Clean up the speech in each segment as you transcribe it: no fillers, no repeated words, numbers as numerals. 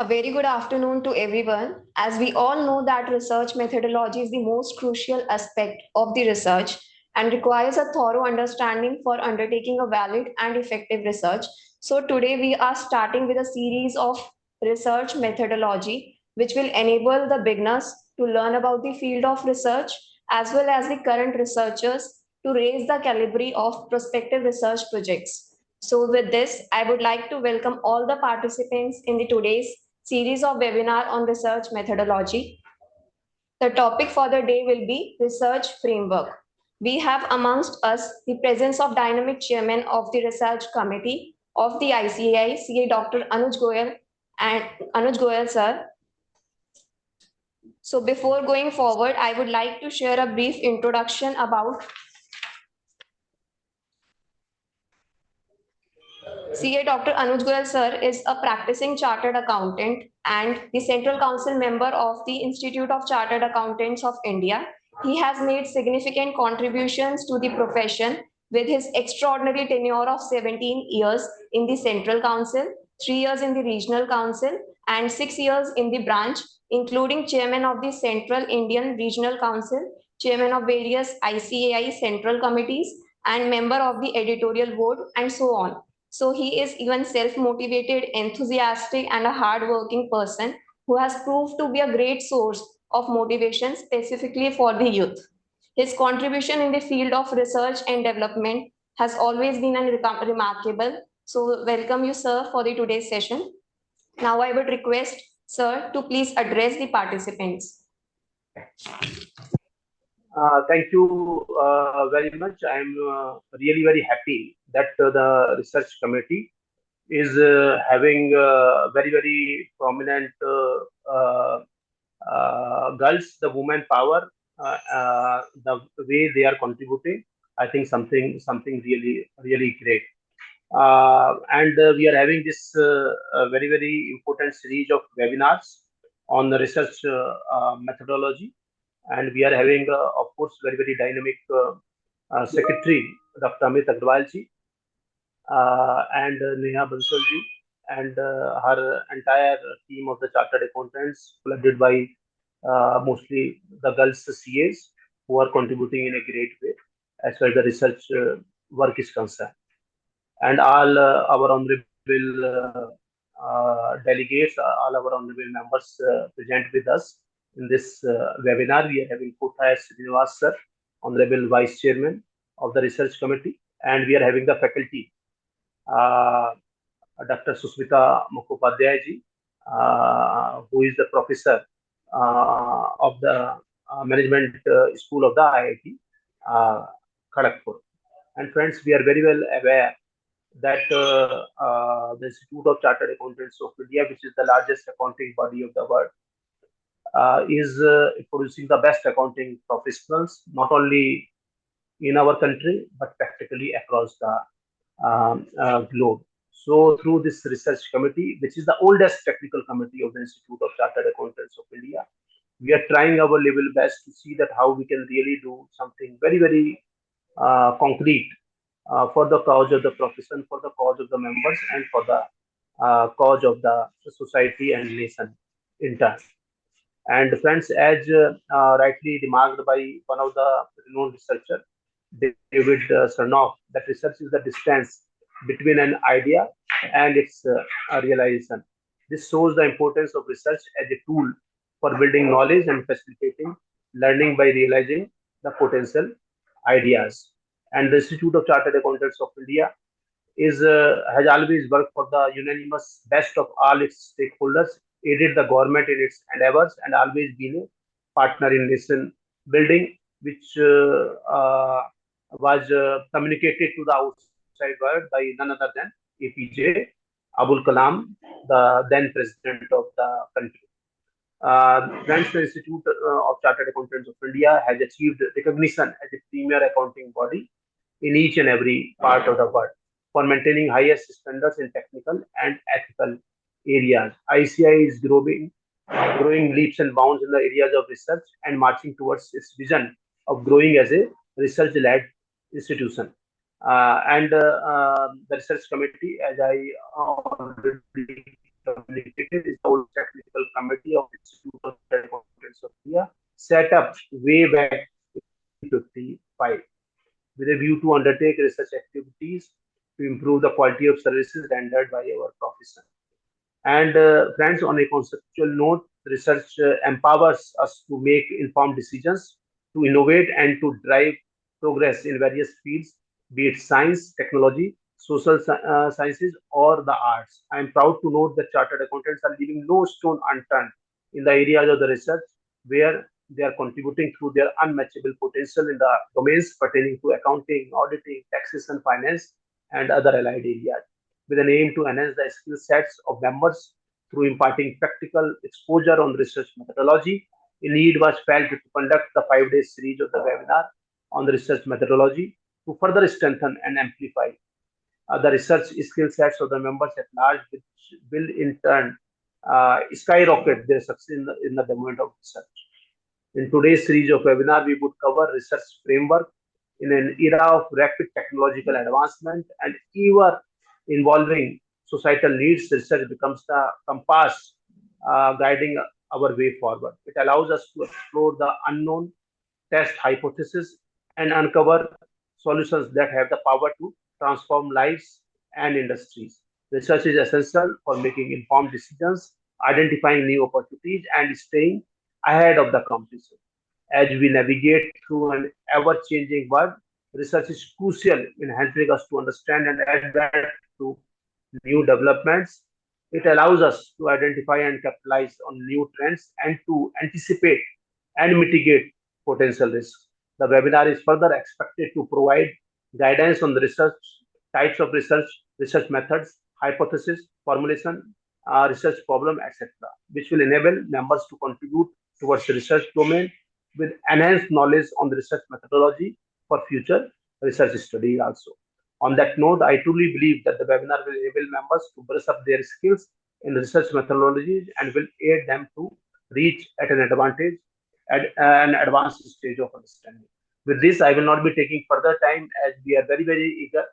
A very good afternoon to everyone. As we all know that research methodology is the most crucial aspect of the research and requires a thorough understanding for undertaking a valid and effective research. So today we are starting with a series of research methodology which will enable the beginners to learn about the field of research as well as the current researchers to raise the caliber of prospective research projects. So with this, I would like to welcome all the participants in the today's series of webinar on research methodology. The topic for the day will be research framework. We have amongst us the presence of dynamic chairman of the research committee of the ICAI, CA Dr. Anuj Goyal and Anuj Goyal sir. So before going forward, I would like to share a brief introduction about CA Dr. Anuj Goyal sir is a practicing chartered accountant and the Central Council member of the Institute of Chartered Accountants of India. He has made significant contributions to the profession with his extraordinary tenure of 17 years in the Central Council, 3 years in the Regional Council, and 6 years in the branch, including chairman of the Central Indian Regional Council, chairman of various ICAI central committees, and member of the editorial board, and so on. So he is even self-motivated, enthusiastic, and a hard-working person who has proved to be a great source of motivation specifically for the youth. His contribution in the field of research and development has always been remarkable. So welcome you, sir, for the today's session. Now I would request, sir, to please address the participants. Thank you very much. I'm really very happy that the research committee is having very, very prominent girls, the women power, the way they are contributing. I think something really, really great. And we are having this very, very important series of webinars on the research methodology, and we are having, of course, very, very dynamic secretary, Dr. Amit Agrawal ji, and Neha Bansal ji, and her entire team of the chartered accountants, led by mostly the girls CAs, who are contributing in a great way as far as the research work is concerned. And all our honorable delegates, all our honorable members present with us in this webinar. We are having Kothai Srinivas sir, honorable vice chairman of the research committee, and we are having the faculty, Dr. Susmita Mukhopadhyay ji, who is the professor of the management school of the IIT Kharagpur. And friends, we are very well aware that the Institute of Chartered Accountants of India, which is the largest accounting body of the world, is producing the best accounting professionals, not only in our country, but practically across the globe. So through this research committee, which is the oldest technical committee of the Institute of Chartered Accountants of India, we are trying our level best to see that how we can really do something very, very concrete for the cause of the profession, for the cause of the members, and for the cause of the society and nation in turn. And friends, as rightly remarked by one of the renowned researchers, David Sarnoff, that research is the distance between an idea and its realization. This shows the importance of research as a tool for building knowledge and facilitating learning by realizing the potential ideas. And the Institute of Chartered Accountants of India is has always worked for the unanimous best of all its stakeholders, aided the government in its endeavors, and always been a partner in nation building, which was communicated to the outside world by none other than APJ Abul Kalam, the then president of the country. National Institute of Chartered Accountants of India has achieved recognition as a premier accounting body in each and every part of the world for maintaining highest standards in technical and ethical areas. ICI is growing leaps and bounds in the areas of research and marching towards its vision of growing as a research-led institution. And the research committee, as I already communicated is the old technical committee of the Institute of Chartered Accountants of India, set up way back in 1955 with a view to undertake research activities to improve the quality of services rendered by our profession. And friends, on a conceptual note, research empowers us to make informed decisions, to innovate, and to drive progress in various fields, be it science, technology, social sciences, or the arts. I am proud to note that chartered accountants are leaving no stone unturned in the areas of the research where they are contributing through their unmatchable potential in the domains pertaining to accounting, auditing, taxation, finance, and other allied areas, with an aim to enhance the skill sets of members through imparting practical exposure on research methodology. A need was felt to conduct the 5 day series of the webinar on the research methodology to further strengthen and amplify the research skill sets of the members at large, which will in turn skyrocket their success in the domain of research. In today's series of webinar, we would cover research framework in an era of rapid technological advancement and ever involving societal needs. Research becomes the compass guiding our way forward. It allows us to explore the unknown, test hypotheses, and uncover solutions that have the power to transform lives and industries. Research is essential for making informed decisions, identifying new opportunities, and staying ahead of the competition. As we navigate through an ever changing world, research is crucial in helping us to understand and adapt to new developments. It allows us to identify and capitalize on new trends and to anticipate and mitigate potential risks. The webinar is further expected to provide guidance on the research, types of research, research methods, hypothesis, formulation, research problem, etc., which will enable members to contribute towards the research domain with enhanced knowledge on the research methodology for future research study also. On that note, I truly believe that the webinar will enable members to brush up their skills in research methodologies and will aid them to reach at an advantage at an advanced stage of understanding. With this, I will not be taking further time as we are very, very eager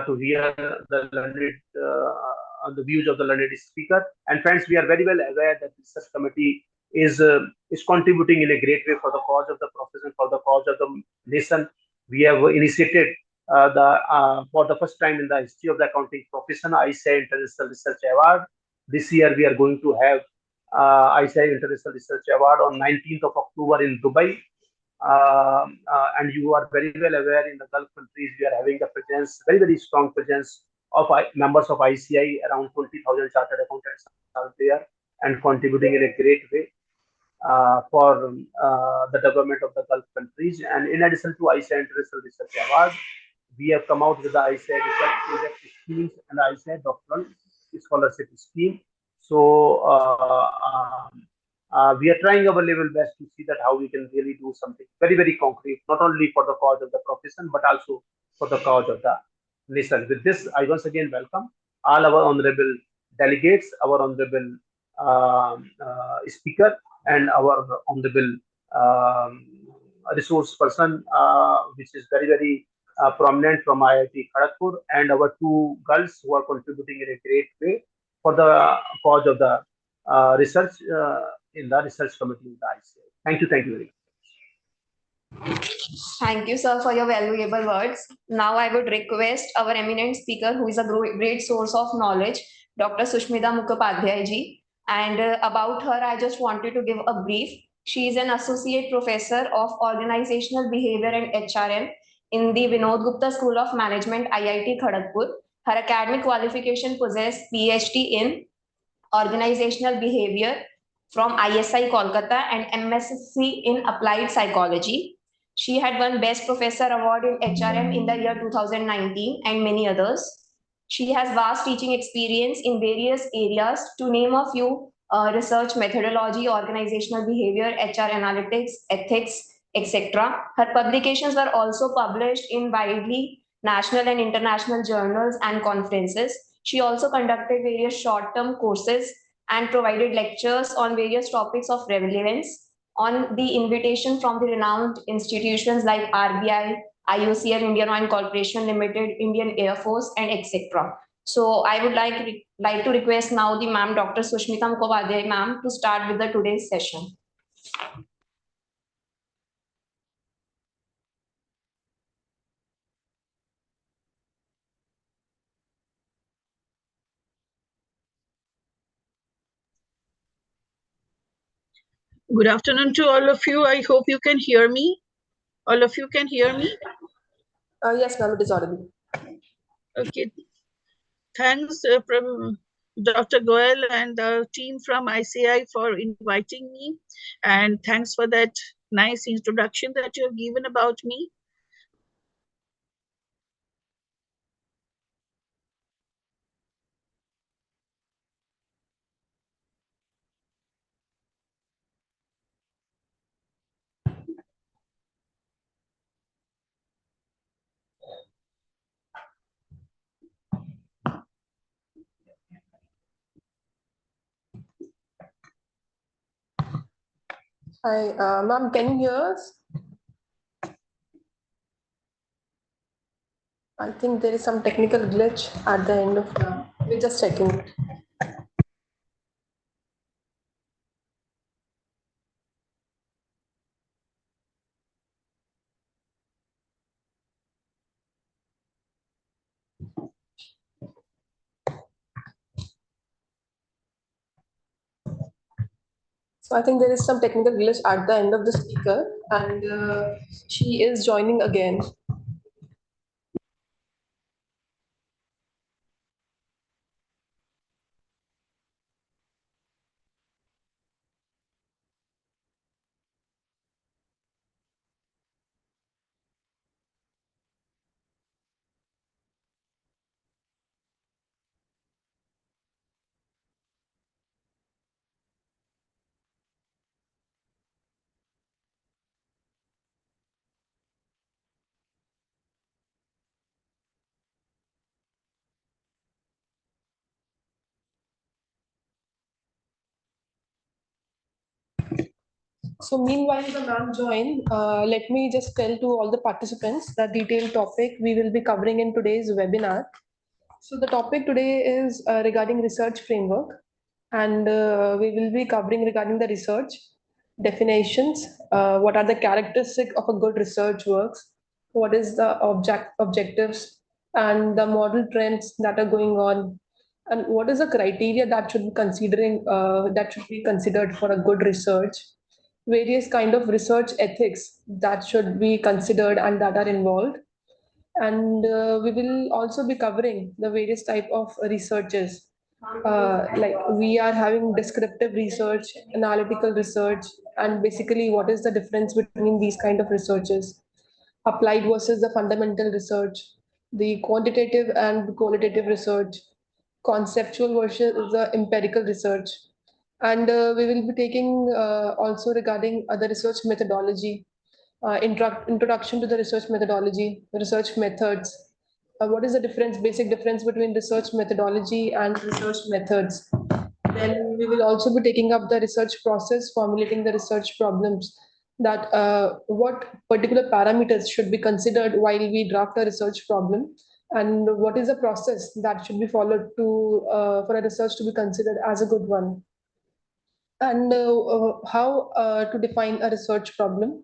to hear the learned, the views of the learned speaker. And friends, we are very well aware that the research committee is contributing in a great way for the cause of the profession, for the cause of the nation. We have initiated for the first time in the history of the accounting profession, ICAI International Research Award. This year, we are going to have ICAI International Research Award on 19th of October in Dubai. And you are very well aware in the Gulf countries, we are having a presence, very, very strong presence of members of ICAI. Around 20,000 chartered accountants are there and contributing in a great way for the development of the Gulf countries. And in addition to ICAI International Research Award, we have come out with the ICAI Research Project Schemes and the ICAI Doctoral Scholarship Scheme. So we are trying our level best to see that how we can really do something very, very concrete, not only for the cause of the profession, but also for the cause of the nation. With this, I once again welcome all our honorable delegates, our honorable speaker, and our honorable resource person, which is very, very prominent from IIT Kharagpur, and our two girls who are contributing in a great way for the cause of the research in the research committee in the ICAI. Thank you very much. Thank you, sir, for your valuable words. Now I would request our eminent speaker, who is a great source of knowledge, Dr. Sushmita Mukhopadhyay ji. And about her, I just wanted to give a brief. She is an associate professor of organizational behavior and HRM in the Vinod Gupta School of Management, IIT Kharagpur. Her academic qualification possess PhD in organizational behavior from ISI Kolkata and MSc in applied psychology. She had won Best Professor Award in HRM in the year 2019 and many others. She has vast teaching experience in various areas, to name a few: research methodology, organizational behavior, HR analytics, ethics, etc. Her publications were also published in widely national and international journals and conferences. She also conducted various short-term courses and provided lectures on various topics of relevance on the invitation from the renowned institutions like RBI, IOCL, Indian Oil Corporation Limited, Indian Air Force, and etc. So I would like to request now the ma'am, Dr. Sushmita Mukhopadhyay ma'am, to start with the today's session. Good afternoon to all of you. I hope you can hear me. All of you can hear me? Yes, ma'am, it is audible. Okay. Thanks, Dr. Goel and the team from ICI for inviting me. And thanks for that nice introduction that you have given about me. Hi, ma'am, can you hear us? I think there is some technical glitch at the end of the. We're just checking it. So I think there is some technical glitch at the end of the speaker, and she is joining again. So meanwhile, the ma'am join, let me just tell to all the participants the detailed topic we will be covering in today's webinar. So the topic today is regarding research framework, and we will be covering regarding the research definitions, what are the characteristics of a good research works, what is the objectives, and the model trends that are going on, and what is the criteria that should be considered for a good research, various kind of research ethics that should be considered and that are involved, and we will also be covering the various type of researches, like we are having descriptive research, analytical research, and basically what is the difference between these kind of researches, applied versus the fundamental research, the quantitative and qualitative research, conceptual versus the empirical research, and we will be taking also regarding other research methodology, introduction to the research methodology, research methods. What is the difference, basic difference between research methodology and research methods? Then we will also be taking up the research process, formulating the research problems, that what particular parameters should be considered while we draft a research problem, and what is the process that should be followed to for a research to be considered as a good one, and how to define a research problem,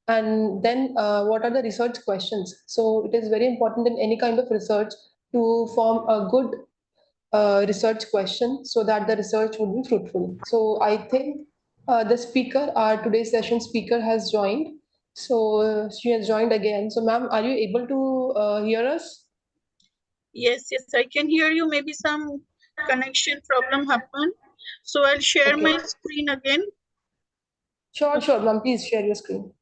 and then what are the research questions. So it is very important in any kind of research to form a good research question so that the research would be fruitful. So I think the speaker, our today's session speaker, has joined. So she has joined again. So ma'am, are you able to hear us? Yes, I can hear you. Maybe some connection problem happened. So I'll share Okay. my screen again. Sure, ma'am. Please share your screen.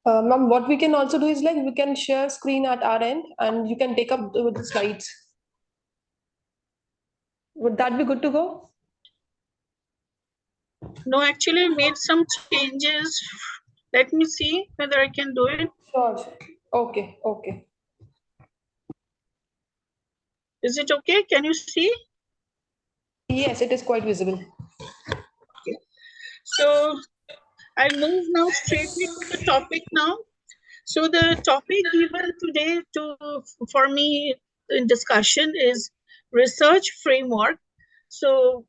Ma'am, what we can also do is like we can share screen at our end and you can take up the slides. Would that be good to go? No, actually I made some changes. Let me see whether I can do it. Sure, sure. Okay, okay. Is it okay? Can you see? Yes, it is quite visible. So I'll move now straightly to the topic now. So the topic given today for me in discussion is research framework. So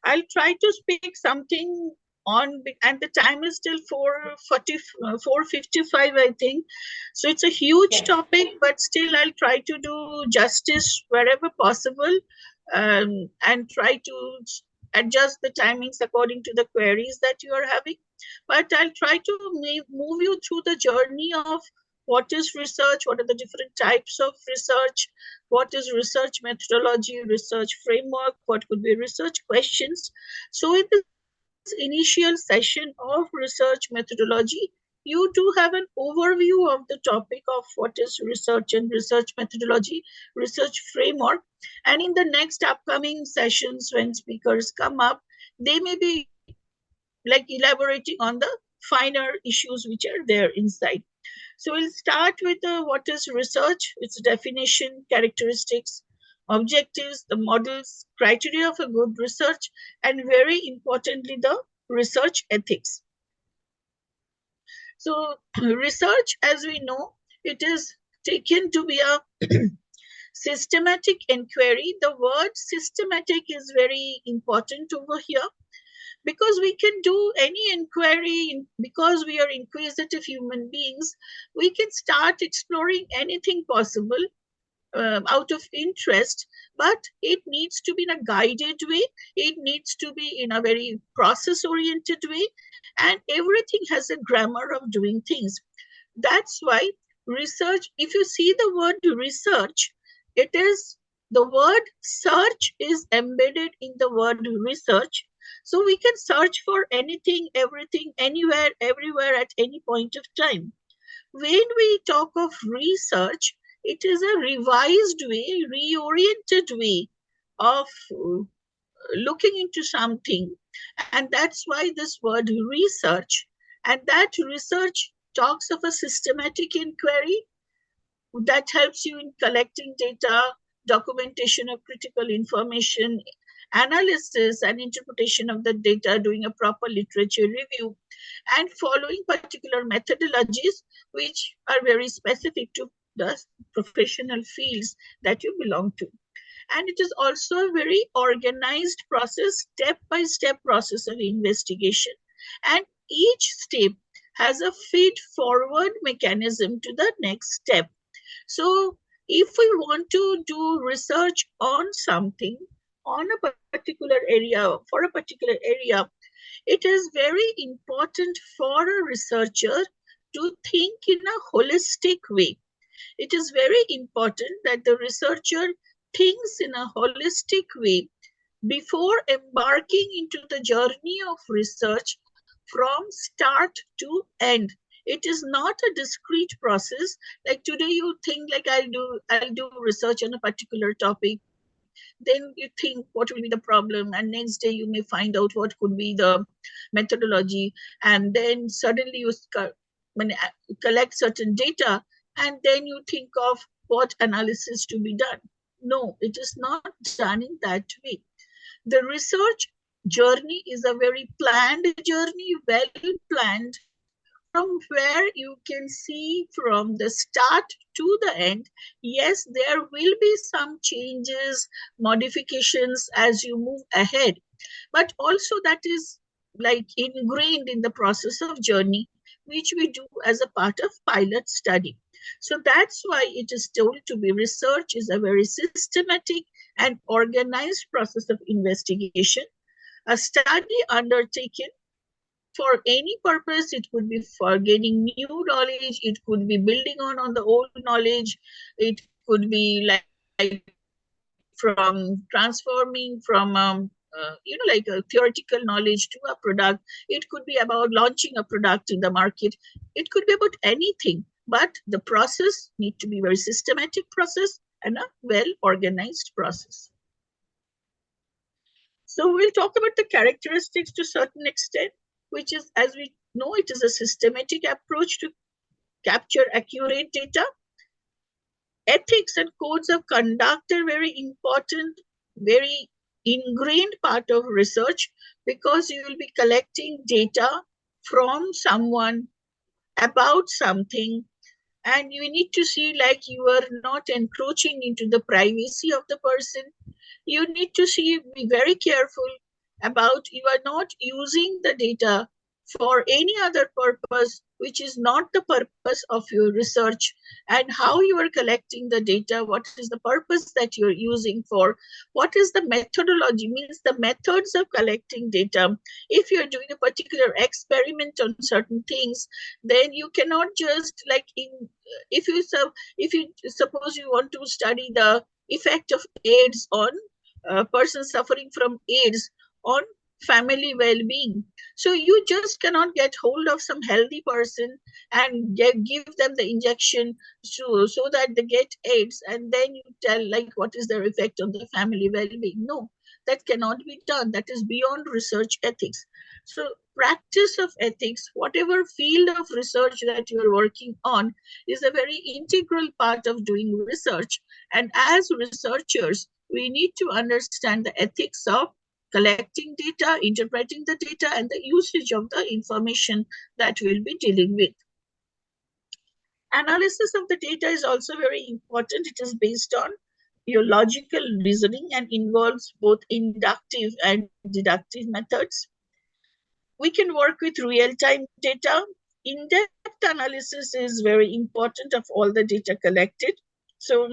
I'll try to speak something on, and the time is still 4:55, I think. So it's a huge topic, but still I'll try to do justice wherever possible, and try to adjust the timings according to the queries that you are having. But I'll try to move you through the journey of what is research, what are the different types of research, what is research methodology, research framework, what could be research questions. So in this initial session of research methodology, you do have an overview of the topic of what is research and research methodology, research framework. And in the next upcoming sessions, when speakers come up, they may be like elaborating on the finer issues which are there inside. So we'll start with what is research, its definition, characteristics, objectives, the models, criteria of a good research, and very importantly, the research ethics. So research, as we know, it is taken to be a systematic inquiry. The word systematic is very important over here, because we can do any inquiry, because we are inquisitive human beings, we can start exploring anything possible out of interest, but it needs to be in a guided way, it needs to be in a very process oriented way, and everything has a grammar of doing things. That's why research, if you see the word research, it is the word search is embedded in the word research. So we can search for anything, everything, anywhere, everywhere, at any point of time. When we talk of research, it is a revised way, reoriented way of looking into something. And that's why this word research, and that research talks of a systematic inquiry that helps you in collecting data, documentation of critical information, analysis and interpretation of the data, doing a proper literature review, and following particular methodologies which are very specific to the professional fields that you belong to. And it is also a very organized process, step-by-step process of investigation. And each step has a feed-forward mechanism to the next step. So if we want to do research on something, on a particular area, for a particular area, it is very important for a researcher to think in a holistic way. It is very important that the researcher thinks in a holistic way before embarking into the journey of research from start to end. It is not a discrete process. Like today you think like I'll do research on a particular topic, then you think what will be the problem, and next day you may find out what could be the methodology, and then suddenly you collect certain data, and then you think of what analysis to be done. No, it is not done in that way. The research journey is a very planned journey, well planned, from where you can see from the start to the end. Yes, there will be some changes, modifications as you move ahead, but also that is like ingrained in the process of journey, which we do as a part of pilot study. So that's why it is told to be research is a very systematic and organized process of investigation, a study undertaken for any purpose. It could be for gaining new knowledge, it could be building on the old knowledge, it could be like from transforming from like a theoretical knowledge to a product. It could be about launching a product in the market. It could be about anything, but the process need to be very systematic process and a well organized process. So we'll talk about the characteristics to a certain extent, which is, as we No, it is a systematic approach to capture accurate data. Ethics and codes of conduct are very important, very ingrained part of research, because you will be collecting data from someone about something, and you need to see like you are not encroaching into the privacy of the person. You need to see, be very careful about you are not using the data for any other purpose which is not the purpose of your research, and how you are collecting the data, what is the purpose that you're using for, what is the methodology, means the methods of collecting data. If you're doing a particular experiment on certain things, then you cannot just like if you suppose you want to study the effect of AIDS on a person suffering from AIDS on family well-being. So you just cannot get hold of some healthy person and give them the injection so that they get AIDS, and then you tell like what is their effect on the family well-being. No, that cannot be done. That is beyond research ethics. So practice of ethics, whatever field of research that you are working on, is a very integral part of doing research. And as researchers, we need to understand the ethics of collecting data, interpreting the data, and the usage of the information that we'll be dealing with. Analysis of the data is also very important. It is based on your logical reasoning and involves both inductive and deductive methods. We can work with real-time data. In-depth analysis is very important of all the data collected. So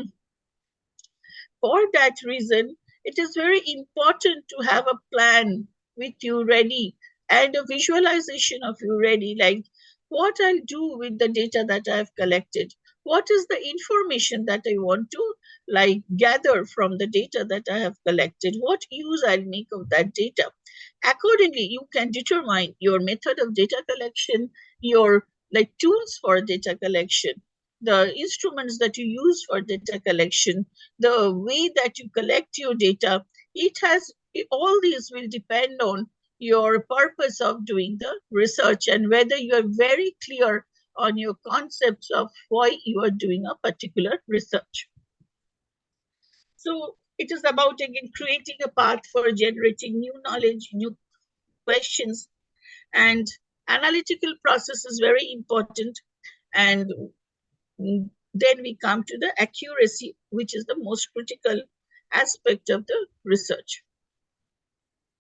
for that reason, it is very important to have a plan with you ready and a visualization of you ready, like what I'll do with the data that I've collected. What is the information that I want to like gather from the data that I have collected? What use I'll make of that data? Accordingly, you can determine your method of data collection, your like tools for data collection, the instruments that you use for data collection, the way that you collect your data. All these will depend on your purpose of doing the research and whether you are very clear on your concepts of why you are doing a particular research. So it is about again creating a path for generating new knowledge, new questions, and analytical process is very important. And then we come to the accuracy, which is the most critical aspect of the research.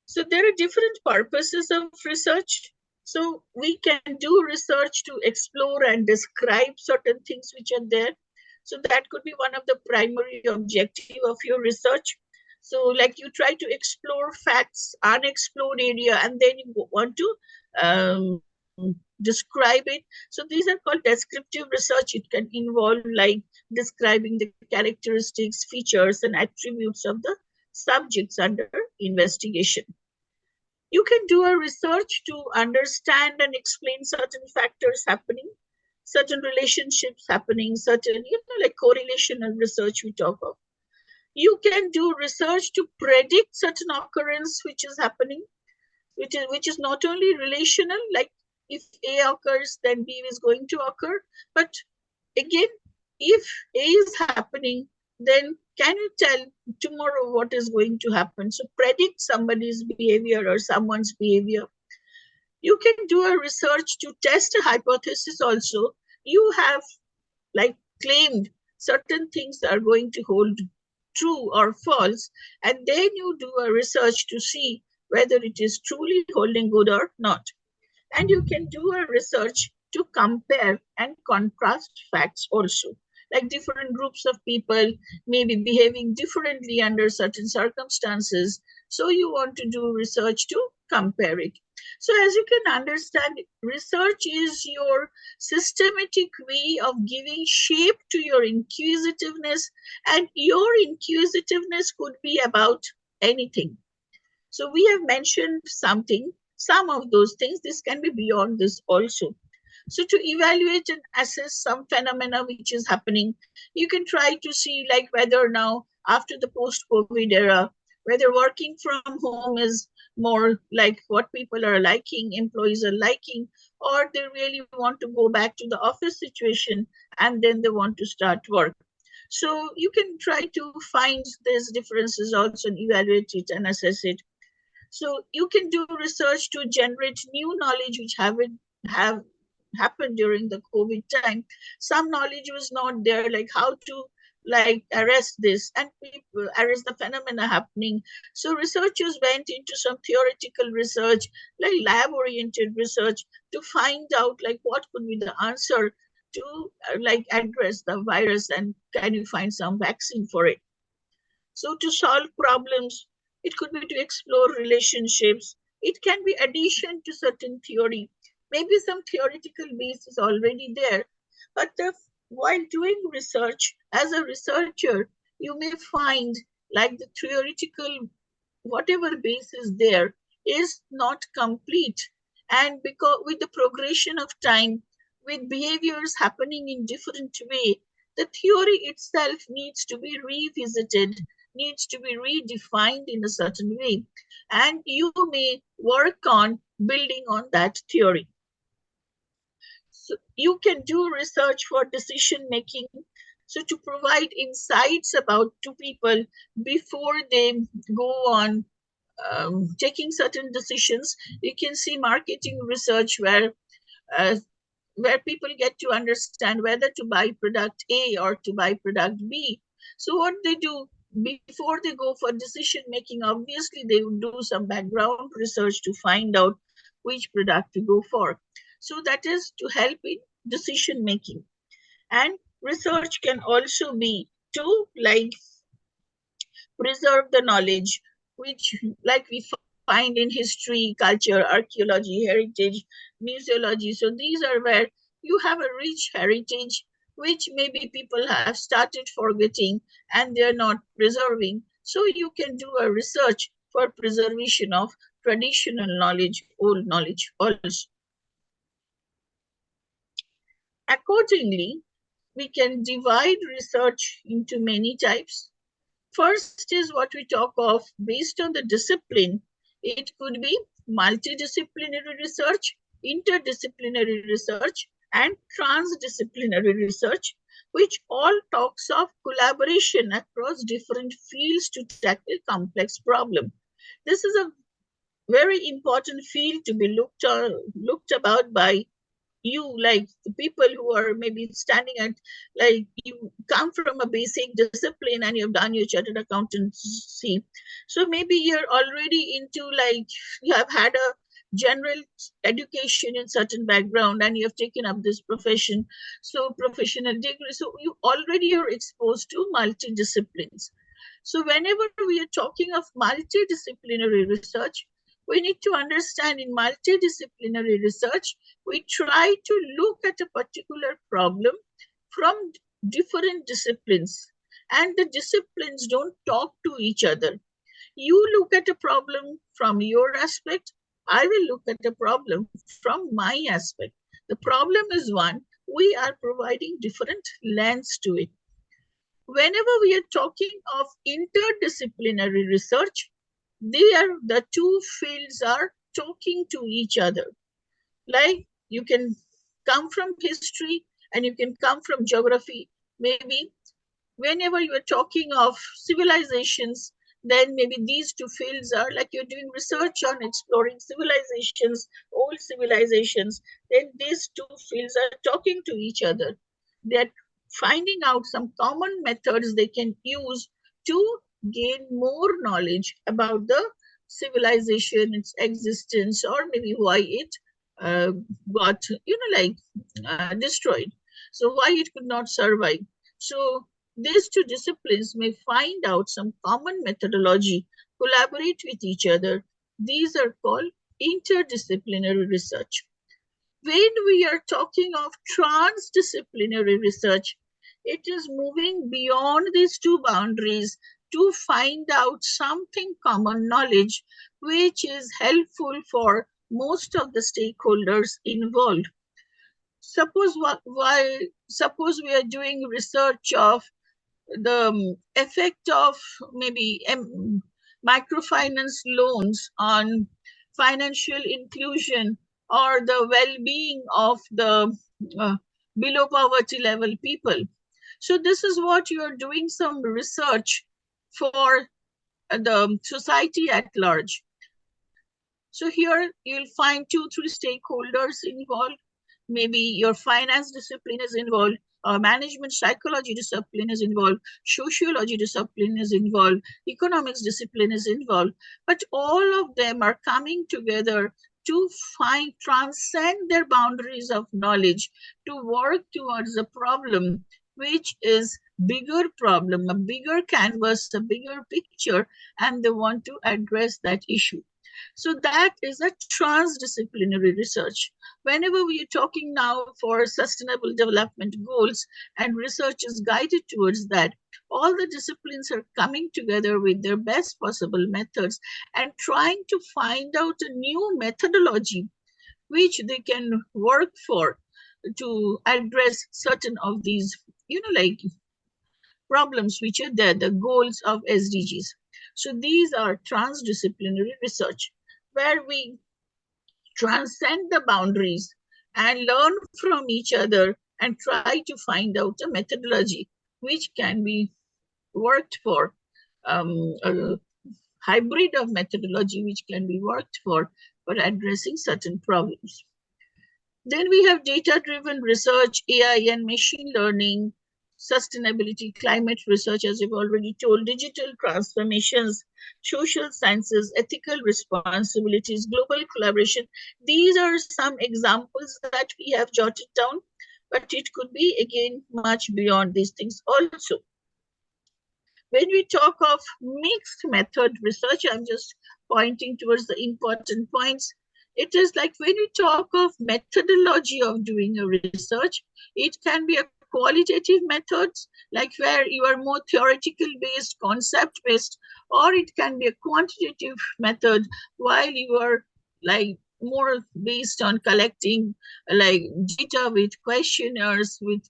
So there are different purposes of research. So we can do research to explore and describe certain things which are there. So that could be one of the primary objective of your research. So like you try to explore facts, unexplored area, and then you want to describe it. So these are called descriptive research. It can involve like describing the characteristics, features, and attributes of the subjects under investigation. You can do a research to understand and explain certain factors happening, certain relationships happening, certain, like correlational research we talk of. You can do research to predict certain occurrence which is happening, which is not only relational, like if A occurs, then B is going to occur. But again, if A is happening, then can you tell tomorrow what is going to happen? So predict somebody's behavior or someone's behavior. You can do a research to test a hypothesis also. You have like claimed certain things are going to hold true or false, and then you do a research to see whether it is truly holding good or not. And you can do a research to compare and contrast facts also. Like different groups of people may be behaving differently under certain circumstances. So you want to do research to compare it. So as you can understand, research is your systematic way of giving shape to your inquisitiveness, and your inquisitiveness could be about anything. So we have mentioned some of those things. This can be beyond this also. So to evaluate and assess some phenomena which is happening, you can try to see like whether now after the post-COVID era, whether working from home is more like what people are liking, employees are liking, or they really want to go back to the office situation and then they want to start work. So you can try to find these differences also and evaluate it and assess it. So you can do research to generate new knowledge which have happened during the COVID time. Some knowledge was not there, like how to like arrest this and people arrest the phenomena happening. So researchers went into some theoretical research, like lab-oriented research, to find out like what could be the answer to like address the virus and can you find some vaccine for it. So to solve problems, it could be to explore relationships. It can be addition to certain theory. Maybe some theoretical base is already there, but while doing research, as a researcher, you may find like the theoretical, whatever base is there, is not complete. And because with the progression of time, with behaviors happening in different way, the theory itself needs to be revisited, needs to be redefined in a certain way. And you may work on building on that theory. So you can do research for decision making. So to provide insights about to people before they go on taking certain decisions. You can see marketing research where people get to understand whether to buy product A or to buy product B. So what they do before they go for decision making, obviously they would do some background research to find out which product to go for. So that is to help in decision making. And research can also be to like preserve the knowledge which like we find in history, culture, archaeology, heritage, museology. So these are where you have a rich heritage which maybe people have started forgetting and they're not preserving. So you can do a research for preservation of traditional knowledge, old knowledge also. Accordingly, we can divide research into many types. First is what we talk of based on the discipline. It could be multidisciplinary research, interdisciplinary research, and transdisciplinary research, which all talks of collaboration across different fields to tackle complex problems. This is a very important field to be looked about by you, like the people who are maybe standing at, like you come from a basic discipline and you've done your chartered accountancy, so maybe you're already into like you have had a general education in certain background and you have taken up this profession, so professional degree, so you already are exposed to multidisciplines. So whenever we are talking of multidisciplinary research, we need to understand in multidisciplinary research, we try to look at a particular problem from different disciplines, and the disciplines don't talk to each other. You look at a problem from your aspect, I will look at a problem from my aspect. The problem is one, we are providing different lens to it. Whenever we are talking of interdisciplinary research, the two fields are talking to each other. Like you can come from history and you can come from geography. Maybe whenever you are talking of civilizations, then maybe these two fields are like you're doing research on exploring civilizations, old civilizations, then these two fields are talking to each other. They're finding out some common methods they can use to gain more knowledge about the civilization, its existence, or maybe why it got, destroyed. So why it could not survive. So these two disciplines may find out some common methodology, collaborate with each other. These are called interdisciplinary research. When we are talking of transdisciplinary research, it is moving beyond these two boundaries to find out something common knowledge, which is helpful for most of the stakeholders involved. Suppose we are doing research of the effect of maybe microfinance loans on financial inclusion or the well-being of the below poverty level people. So this is what you are doing some research for the society at large. So here you'll find 2-3 stakeholders involved. Maybe your finance discipline is involved, management psychology discipline is involved, sociology discipline is involved, economics discipline is involved. But all of them are coming together to transcend their boundaries of knowledge, to work towards a problem which is bigger problem, a bigger canvas, a bigger picture, and they want to address that issue. So that is a transdisciplinary research. Whenever we are talking now for sustainable development goals and research is guided towards that, all the disciplines are coming together with their best possible methods and trying to find out a new methodology which they can work for to address certain of these, like problems which are there, the goals of SDGs. So these are transdisciplinary research where we transcend the boundaries and learn from each other and try to find out a methodology which can be worked for, a hybrid of methodology which can be worked for addressing certain problems. Then we have data-driven research, AI and machine learning, sustainability, climate research, as you've already told, digital transformations, social sciences, ethical responsibilities, global collaboration. These are some examples that we have jotted down, but it could be, again, much beyond these things also. When we talk of mixed method research, I'm just pointing towards the important points. It is like when we talk of methodology of doing a research, it can be a qualitative methods, like where you are more theoretical based, concept based, or it can be a quantitative method while you are like more based on collecting like data with questionnaires, with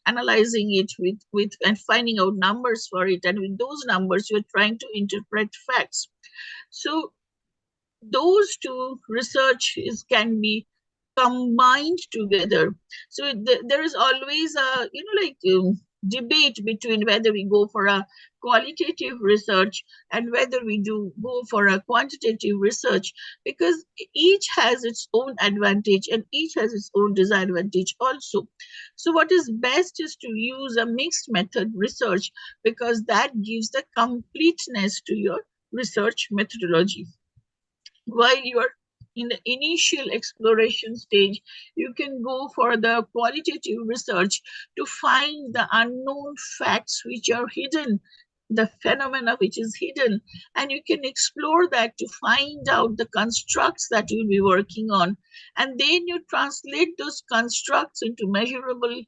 analyzing it with and finding out numbers for it, and with those numbers you're trying to interpret facts. So those two researches can be combined together. So there is always a debate between whether we go for a qualitative research and whether we go for a quantitative research, because each has its own advantage and each has its own disadvantage also. So what is best is to use a mixed method research, because that gives the completeness to your research methodology. While you are in the initial exploration stage, you can go for the qualitative research to find the unknown facts which are hidden, the phenomena which is hidden, and you can explore that to find out the constructs that you'll be working on. And then you translate those constructs into measurable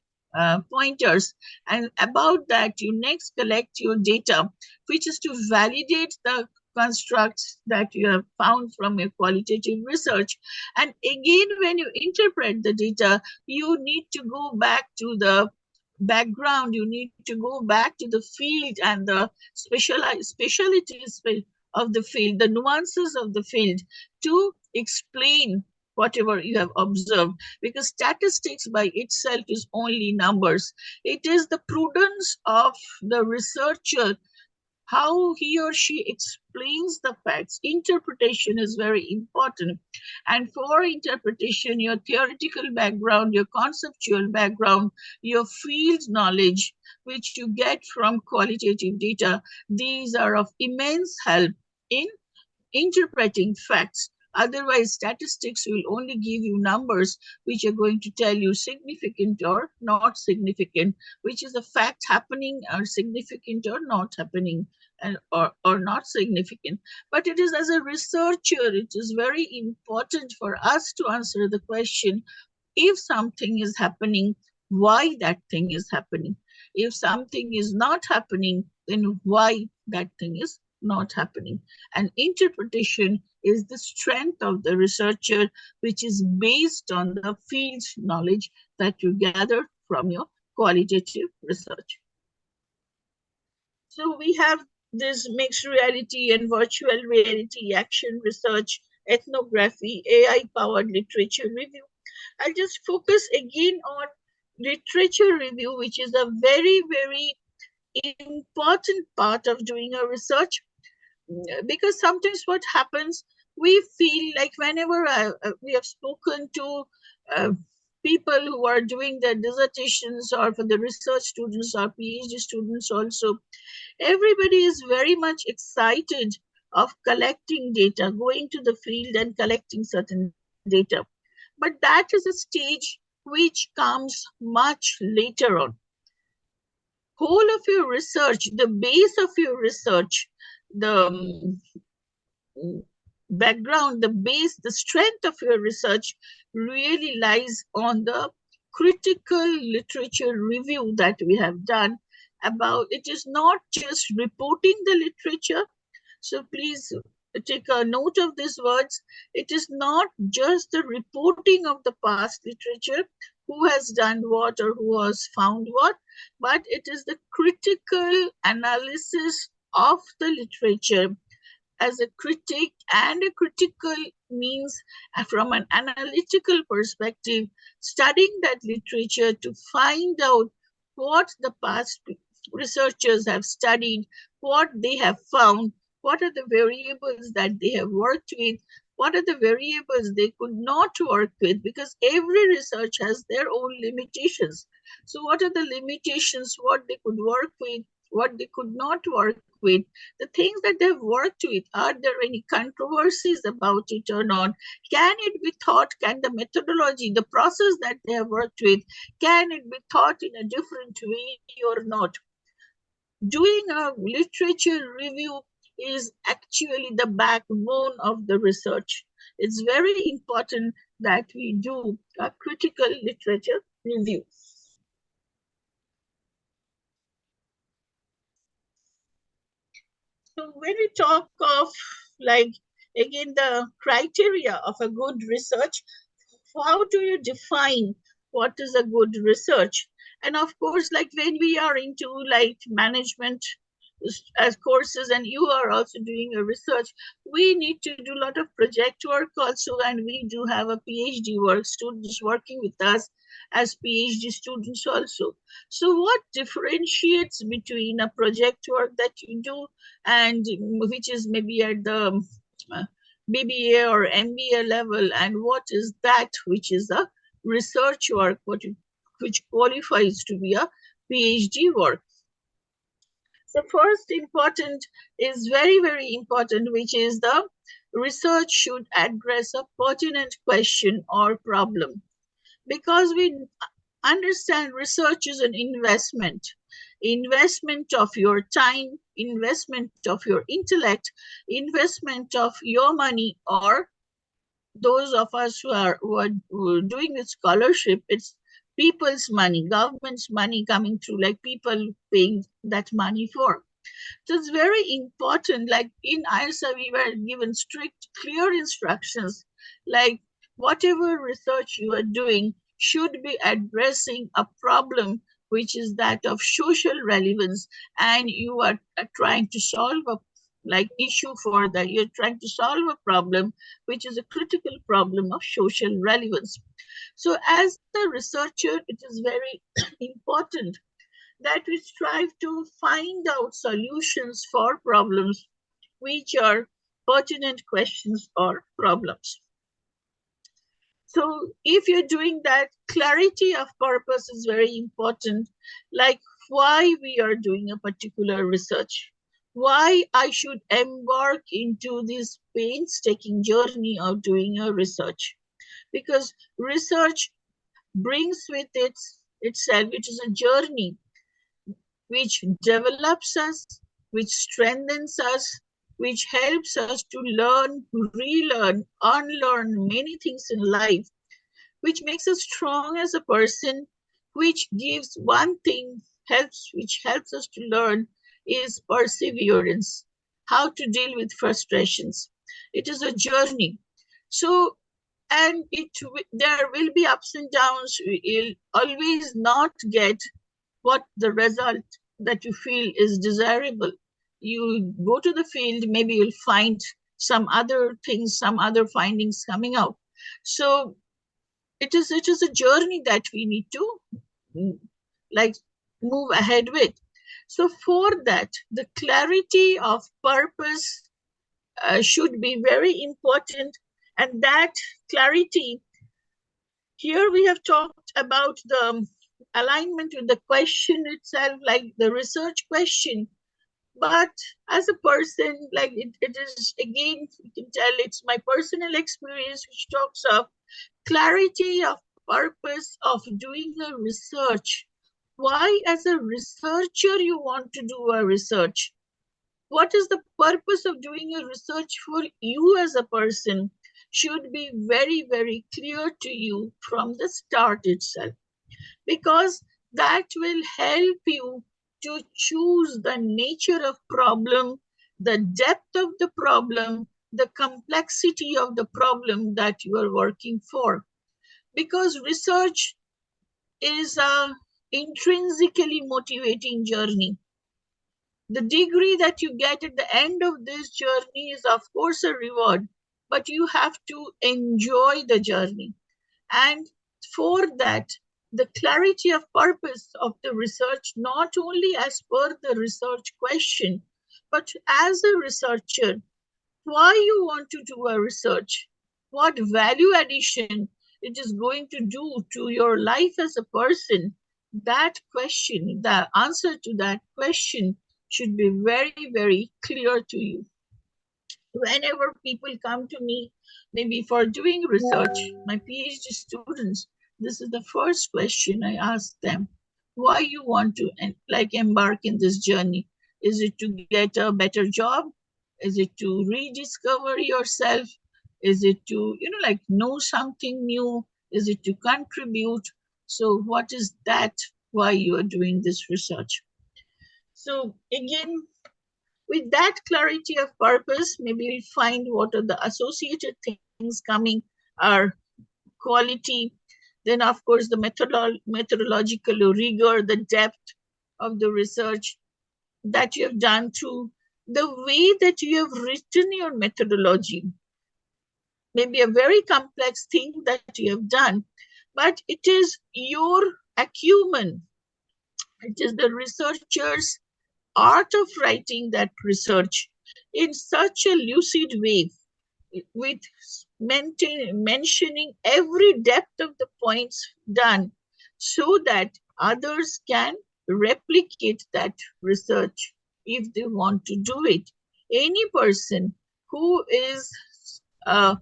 pointers, and about that you next collect your data, which is to validate the constructs that you have found from your qualitative research. And again, when you interpret the data, you need to go back to the background, you need to go back to the field and the specialties of the field, the nuances of the field, to explain whatever you have observed, because statistics by itself is only numbers. It is the prudence of the researcher, how he or she explains the facts. Interpretation is very important. And for interpretation, your theoretical background, your conceptual background, your field knowledge, which you get from qualitative data, these are of immense help in interpreting facts. Otherwise, statistics will only give you numbers which are going to tell you significant or not significant, which is a fact happening or significant or not happening, and or not significant. But it is, as a researcher, it is very important for us to answer the question, if something is happening, why that thing is happening? If something is not happening, then why that thing is not happening? And interpretation is the strength of the researcher, which is based on the field knowledge that you gather from your qualitative research. So we have this mixed reality and virtual reality, action research, ethnography, AI-powered literature review. I'll just focus again on literature review, which is a very, very important part of doing a research, because sometimes what happens, we feel like whenever we have spoken to people who are doing their dissertations, or for the research students or PhD students also, everybody is very much excited of collecting data, going to the field and collecting certain data. But that is a stage which comes much later on. Whole of your research, the base of your research, the background, the base, the strength of your research really lies on the critical literature review that we have done about. It is not just reporting the literature. So please take a note of these words. It is not just the reporting of the past literature, who has done what or who has found what, but it is the critical analysis of the literature as a critic, and a critical means from an analytical perspective, studying that literature to find out what the past researchers have studied, what they have found, what are the variables that they have worked with, what are the variables they could not work with, because every research has their own limitations. So what are the limitations, what they could work with, what they could not work with, the things that they've worked with, are there any controversies about it or not? Can it be thought, can the methodology, the process that they have worked with, can it be thought in a different way or not? Doing a literature review is actually the backbone of the research. It's very important that we do a critical literature review. So when we talk of, like, again, the criteria of a good research, how do you define what is a good research? And of course, like when we are into like management as courses, and you are also doing a research, we need to do a lot of project work also, and we do have a PhD work, students working with us as PhD students also. So what differentiates between a project work that you do, and which is maybe at the BBA or MBA level, and what is that which is a research work, which qualifies to be a PhD work? The first important is very, very important, which is the research should address a pertinent question or problem. Because we understand research is an investment of your time, investment of your intellect, investment of your money, or those of us who are doing with scholarship, it's people's money, government's money coming through, like people paying that money for. So it's very important, like in ISA, we were given strict, clear instructions, like whatever research you are doing should be addressing a problem which is that of social relevance, and you are trying to solve a issue for that. You're trying to solve a problem which is a critical problem of social relevance. So as a researcher, it is very important that we strive to find out solutions for problems which are pertinent questions or problems. So if you're doing that, clarity of purpose is very important, like why we are doing a particular research, why I should embark into this painstaking journey of doing a research. Because research brings with itself, it is a journey which develops us, which strengthens us, which helps us to learn, relearn, unlearn many things in life, which makes us strong as a person, which gives one thing, which helps us to learn is perseverance, how to deal with frustrations. It is a journey. So, and there will be ups and downs. You'll always not get what the result that you feel is desirable. you go to the field, maybe you'll find some other things, some other findings coming out. So it is a journey that we need to like move ahead with. So for that, the clarity of purpose should be very important. And that clarity, here we have talked about the alignment with the question itself, like the research question. But as a person, like it is, again, you can tell it's my personal experience, which talks of clarity of purpose of doing a research. Why, as a researcher, you want to do a research? What is the purpose of doing a research for you as a person should be very, very clear to you from the start itself, because that will help you to choose the nature of problem, the depth of the problem, the complexity of the problem that you are working for. Because research is a intrinsically motivating journey. The degree that you get at the end of this journey is, of course, a reward, but you have to enjoy the journey. And for that, the clarity of purpose of the research, not only as per the research question, but as a researcher, why you want to do a research, what value addition it is going to do to your life as a person, that question, the answer to that question should be very, very clear to you. Whenever people come to me, maybe for doing research, my PhD students, this is the first question I ask them. Why you want to embark in this journey? Is it to get a better job? Is it to rediscover yourself? Is it to, know something new? Is it to contribute? So what is that, why you are doing this research? So again, with that clarity of purpose, maybe we'll find what are the associated things coming are quality. Then, of course, the methodological rigor, the depth of the research that you have done through the way that you have written your methodology. Maybe a very complex thing that you have done, but it is your acumen. It is the researcher's art of writing that research in such a lucid way, with mentioning every depth of the points done, so that others can replicate that research if they want to do it. Any person who is a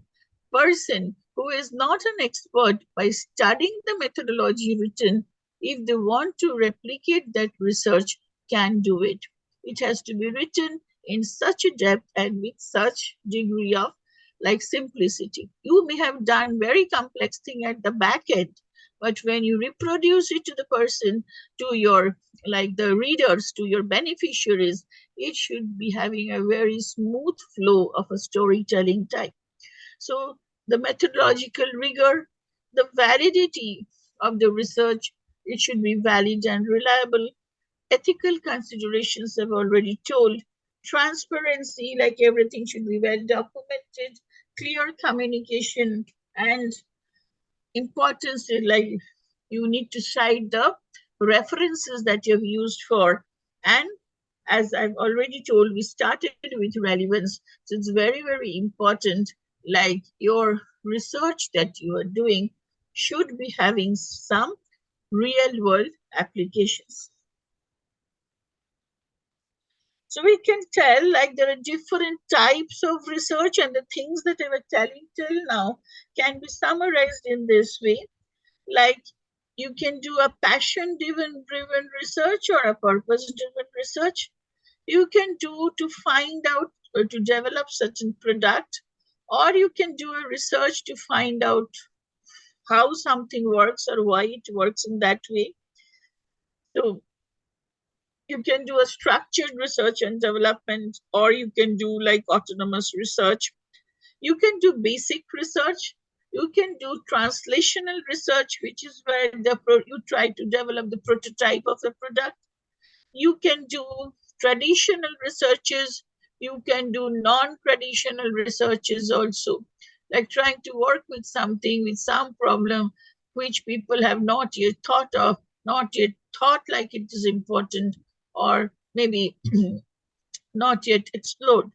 person who is not an expert, by studying the methodology written, if they want to replicate that research, can do it. It has to be written in such a depth and with such degree of simplicity. You may have done very complex thing at the back end, but when you reproduce it to the person, to your the readers, to your beneficiaries, it should be having a very smooth flow of a storytelling type. So the methodological rigor, the validity of the research, it should be valid and reliable. Ethical considerations I've already told. Transparency, everything should be well documented. Clear communication, and importance, you need to cite the references that you've used for. And as I've already told, we started with relevance. So it's very, very important, your research that you are doing should be having some real world applications. So we can tell there are different types of research, and the things that I was telling till now can be summarized in this way. You can do a passion-driven research or a purpose-driven research. You can do to find out or to develop certain product, or you can do a research to find out how something works or why it works in that way. So you can do a structured research and development, or you can do autonomous research. You can do basic research. You can do translational research, which is where you try to develop the prototype of the product. You can do traditional researches, you can do non-traditional researches also, like trying to work with something, with some problem which people have not yet thought of, not yet thought like it is important, or maybe not yet explored.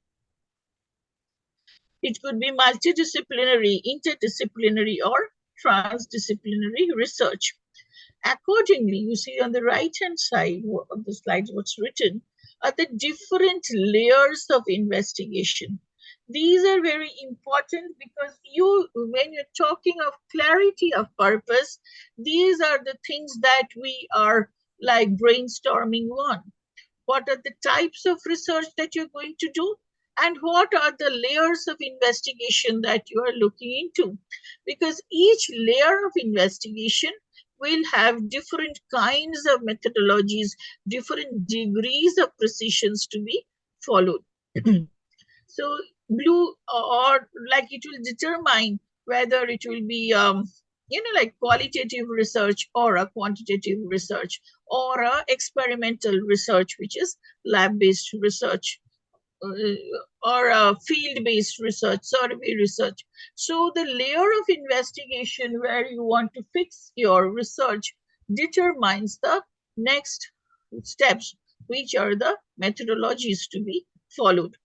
It could be multidisciplinary, interdisciplinary, or transdisciplinary research. Accordingly, you see on the right-hand side of the slide what's written are the different layers of investigation. These are very important because when you're talking of clarity of purpose, these are the things that we are like brainstorming on. What are the types of research that you're going to do? And what are the layers of investigation that you are looking into? Because each layer of investigation will have different kinds of methodologies, different degrees of precisions to be followed. So blue, or like it will determine whether it will be like qualitative research or a quantitative research, or a experimental research, which is lab-based research, or a field-based research, survey research. So the layer of investigation where you want to fix your research determines the next steps, which are the methodologies to be followed.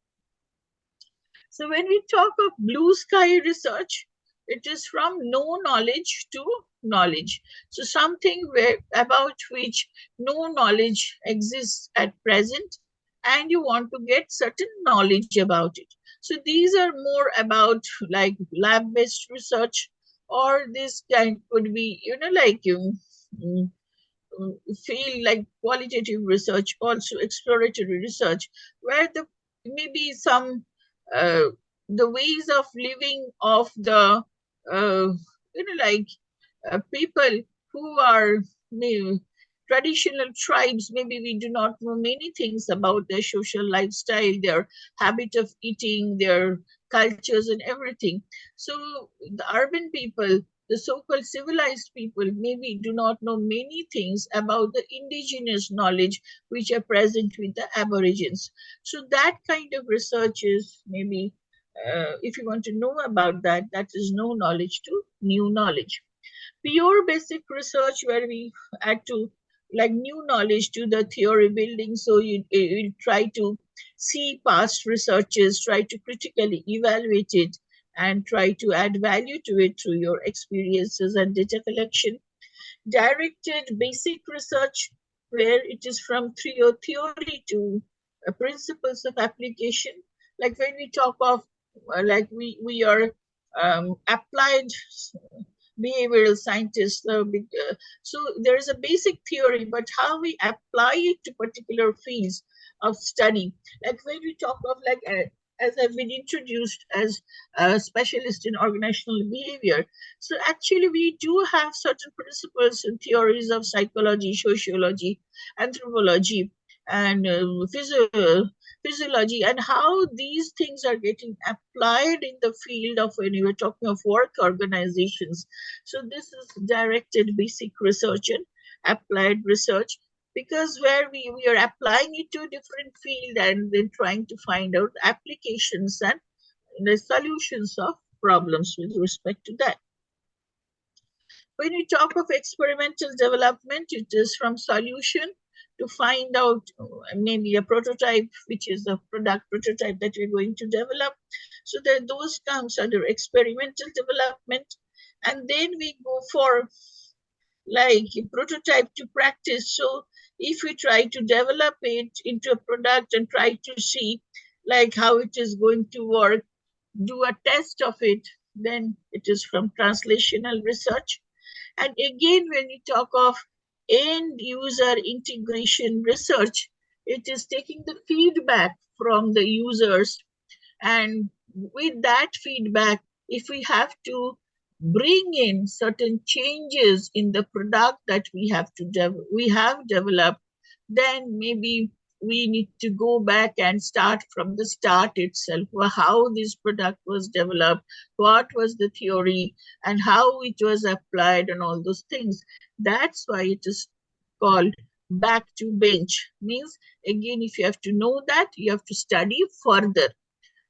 So when we talk of blue sky research, it is from no knowledge to knowledge. So something about which no knowledge exists at present, and you want to get certain knowledge about it. So these are more about like lab-based research, or this kind could be, like feel like qualitative research, also exploratory research, where maybe some the ways of living of the people who are traditional tribes. Maybe we do not know many things about their social lifestyle, their habit of eating, their cultures and everything. So the urban people, the so-called civilized people, maybe do not know many things about the indigenous knowledge which are present with the aborigines. So that kind of research is maybe, if you want to know about that, that is no knowledge to new knowledge. Pure basic research where we add to like new knowledge to the theory building. So you try to see past researches, try to critically evaluate it, and try to add value to it through your experiences and data collection. Directed basic research, where it is from theory to principles of application. Like when we talk of like we are applied behavioral scientists. So there is a basic theory, but how we apply it to particular fields of study. Like when we talk of like, as I've been introduced as a specialist in organizational behavior. So actually we do have certain principles and theories of psychology, sociology, anthropology, and physiology, and how these things are getting applied in the field of when you were talking of work organizations. So this is directed basic research and applied research, because where we are applying it to a different field and then trying to find out applications and the solutions of problems with respect to that. When we talk of experimental development, it is from solution to find out maybe a prototype, which is a product prototype that we're going to develop. So that those comes under experimental development. And then we go for like prototype to practice. So if we try to develop it into a product and try to see like how it is going to work, do a test of it, then it is from translational research. And again, when we talk of end user integration research, it is taking the feedback from the users, and with that feedback, if we have to bring in certain changes in the product that we have developed, then maybe we need to go back and start from the start itself, how this product was developed, what was the theory, and how it was applied, and all those things. That's why it is called back to bench means, again, if you have to know that, you have to study further.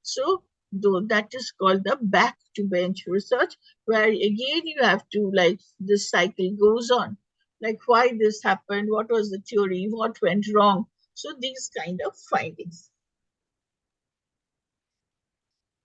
So though that is called the back to bench research, where again you have to, like, this cycle goes on, like why this happened, what was the theory, what went wrong. So these kind of findings.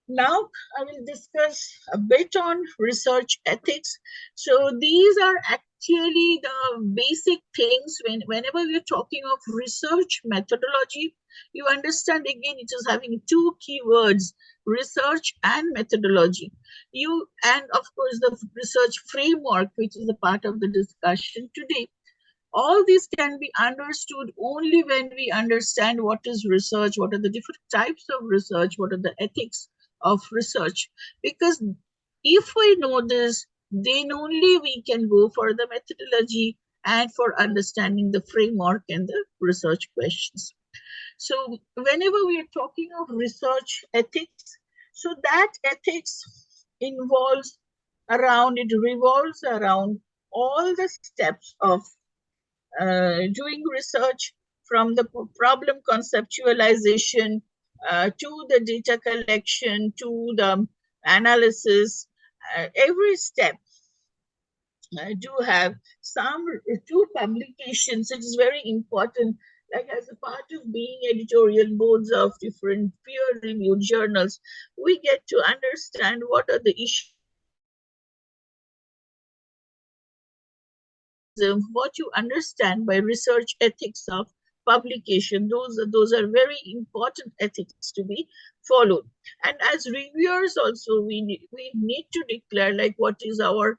Now I will discuss a bit on research ethics. So these are actually the basic things whenever we're talking of research methodology. You understand, again, it is having two keywords, research and methodology. And of course the research framework, which is a part of the discussion today. All these can be understood only when we understand what is research, what are the different types of research, what are the ethics of research. Because if we know this, then only we can go for the methodology and for understanding the framework and the research questions. So whenever we are talking of research ethics, so that ethics revolves around all the steps of doing research, from the problem conceptualization to the data collection to the analysis. Every step do have two publications. It is very important, like as a part of being editorial boards of different peer-reviewed journals, we get to understand what are the issues, what you understand by research ethics of publication. Those are very important ethics to be followed. And as reviewers also, we need to declare, like, what is our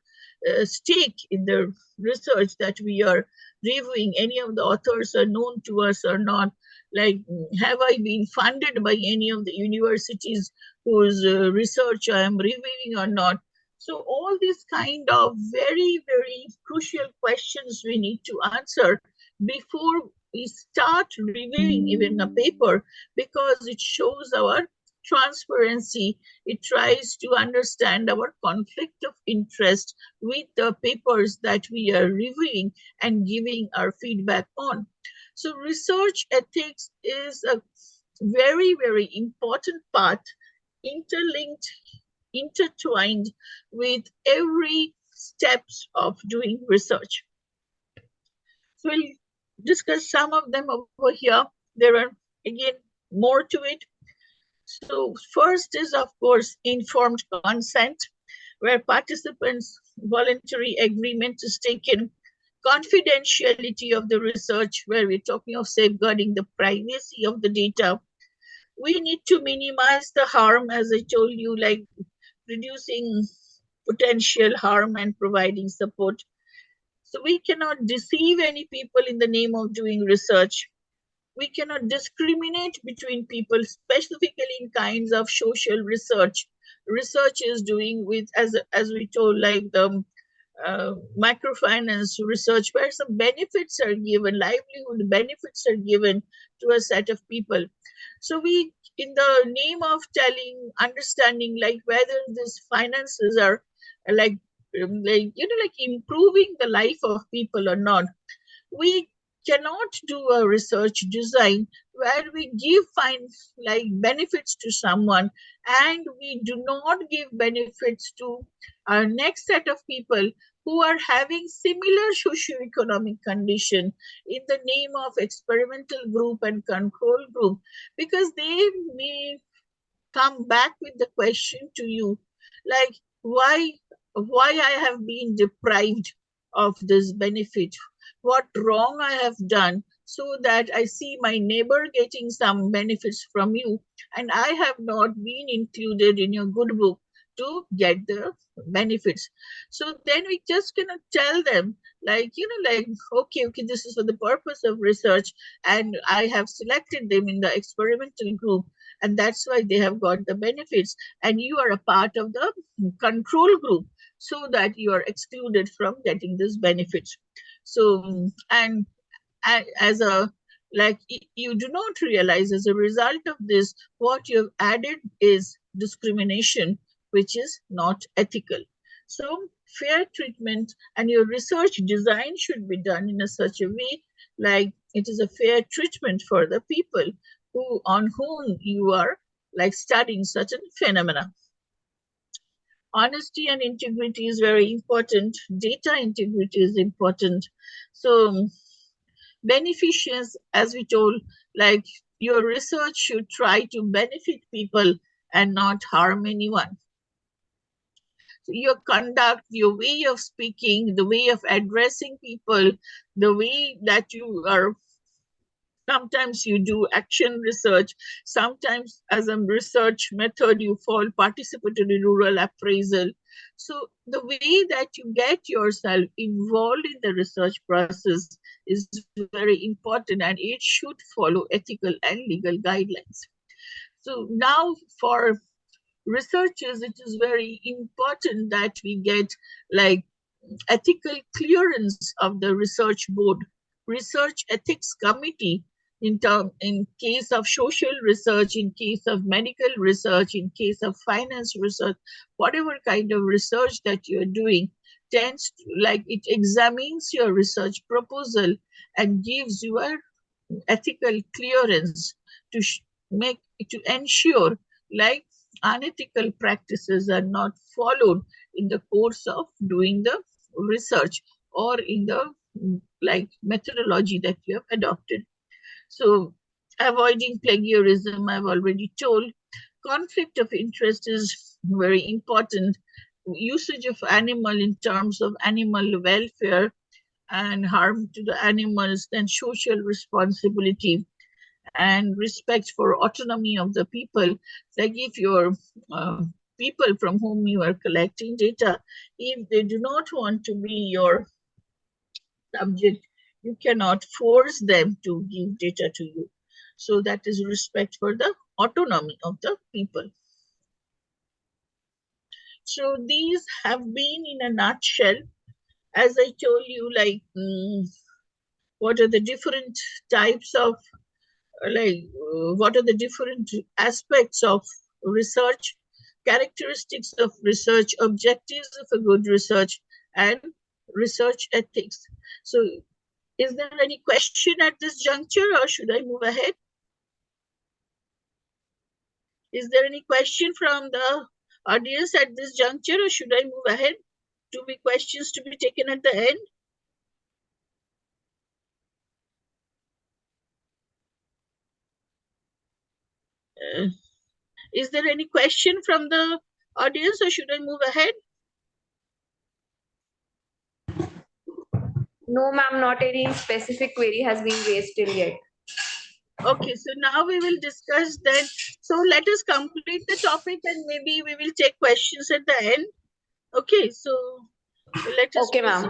stake in the research that we are reviewing. Any of the authors are known to us or not? Like, have I been funded by any of the universities whose research I am reviewing or not? So all these kind of very, very crucial questions we need to answer before we start reviewing even a paper, because it shows our transparency. It tries to understand our conflict of interest with the papers that we are reviewing and giving our feedback on. So research ethics is a very, very important part, intertwined with every steps of doing research. So we'll discuss some of them over here. There are, again, more to it. So first is, of course, informed consent, where participants' voluntary agreement is taken. Confidentiality of the research, where we're talking of safeguarding the privacy of the data. We need to minimize the harm, as I told you, like reducing potential harm and providing support. So we cannot deceive any people in the name of doing research. We cannot discriminate between people, specifically in kinds of social research. Research is doing with, as we told, like the microfinance research, where some benefits are given, livelihood benefits are given to a set of people. So we, in the name of understanding, like whether these finances are like improving the life of people or not, we cannot do a research design where we give benefits to someone and we do not give benefits to our next set of people who are having similar socioeconomic condition, in the name of experimental group and control group, because they may come back with the question to you, like, why I have been deprived of this benefit, what wrong I have done, so that I see my neighbor getting some benefits from you and I have not been included in your good book to get the benefits. So then we just cannot tell them, like, okay, this is for the purpose of research and I have selected them in the experimental group and that's why they have got the benefits, and you are a part of the control group, so that you are excluded from getting this benefits. So, and as a, like, you do not realize, as a result of this, what you have added is discrimination, which is not ethical. So fair treatment and your research design should be done in such a way like it is a fair treatment for the people on whom you are like studying certain phenomena. Honesty and integrity is very important. Data integrity is important. So beneficence, as we told, like your research should try to benefit people and not harm anyone. So your conduct, your way of speaking, the way of addressing people, the way that you are, sometimes you do action research, sometimes as a research method you follow participatory rural appraisal. So the way that you get yourself involved in the research process is very important, and it should follow ethical and legal guidelines. So now for researchers, it is very important that we get like ethical clearance of the research board, research ethics committee, in case of social research, in case of medical research, in case of finance research, whatever kind of research that you're doing, tends to, like, it examines your research proposal and gives you a ethical clearance to make to ensure like unethical practices are not followed in the course of doing the research or in the like methodology that you have adopted. So avoiding plagiarism, I've already told. Conflict of interest is very important. Usage of animal in terms of animal welfare and harm to the animals, then social responsibility and respect for autonomy of the people. Like if your people from whom you are collecting data, if they do not want to be your subject, you cannot force them to give data to you. So that is respect for the autonomy of the people. So these have been in a nutshell, as I told you, like what are the different types of what are the different aspects of research, characteristics of research, objectives of a good research, and research ethics. So is there any question at this juncture, or should I move ahead? Is there any question from the audience at this juncture, or should I move ahead? To be questions to be taken at the end? Is there any question from the audience, or should I move ahead? No, ma'am, not any specific query has been raised till yet. Okay, so now we will discuss then. So let us complete the topic and maybe we will take questions at the end. Okay, so let us Okay, ma'am.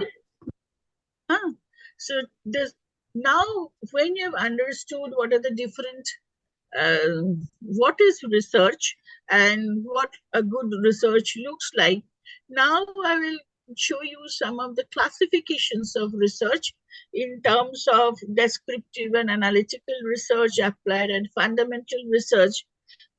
proceed. So this now when you have understood what are the different what is research and what a good research looks like, now I will show you some of the classifications of research in terms of descriptive and analytical research, applied and fundamental research,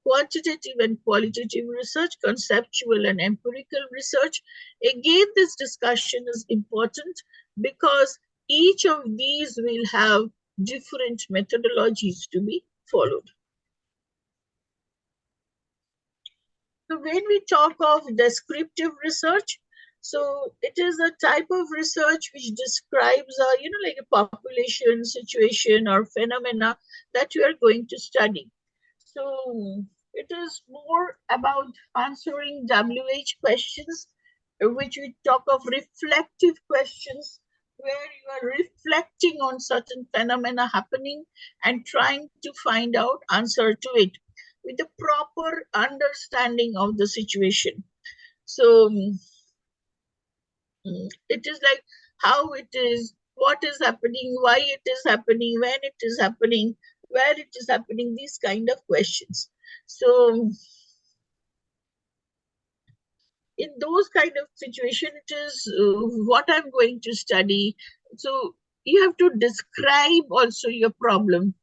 quantitative and qualitative research, conceptual and empirical research. Again, this discussion is important because each of these will have different methodologies to be followed. So when we talk of descriptive research, so it is a type of research which describes like a population, situation, or phenomena that you are going to study. So it is more about answering WH questions, which we talk of reflective questions, where you are reflecting on certain phenomena happening and trying to find out answer to it with a proper understanding of the situation. So it is like how it is, what is happening, why it is happening, when it is happening, where it is happening, these kind of questions. So in those kind of situation, it is what I'm going to study. So you have to describe also your problem.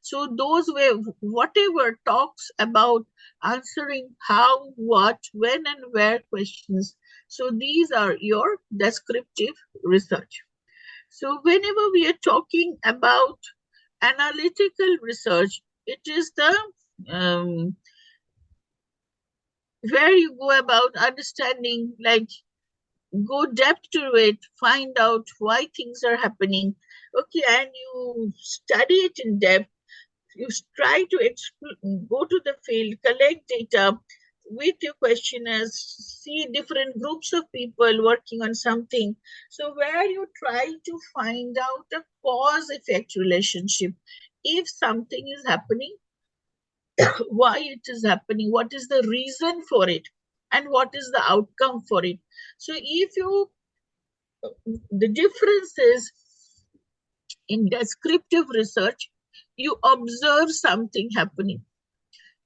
So those were whatever talks about answering how, what, when, and where questions. So these are your descriptive research. So whenever we are talking about analytical research, it is the where you go about understanding, like go depth to it, find out why things are happening. Okay, and you study it in depth. You try to go to the field, collect data with your questionnaires, see different groups of people working on something. So where you try to find out a cause-effect relationship. If something is happening, why it is happening, what is the reason for it, and what is the outcome for it. So if you, the difference is in descriptive research, you observe something happening.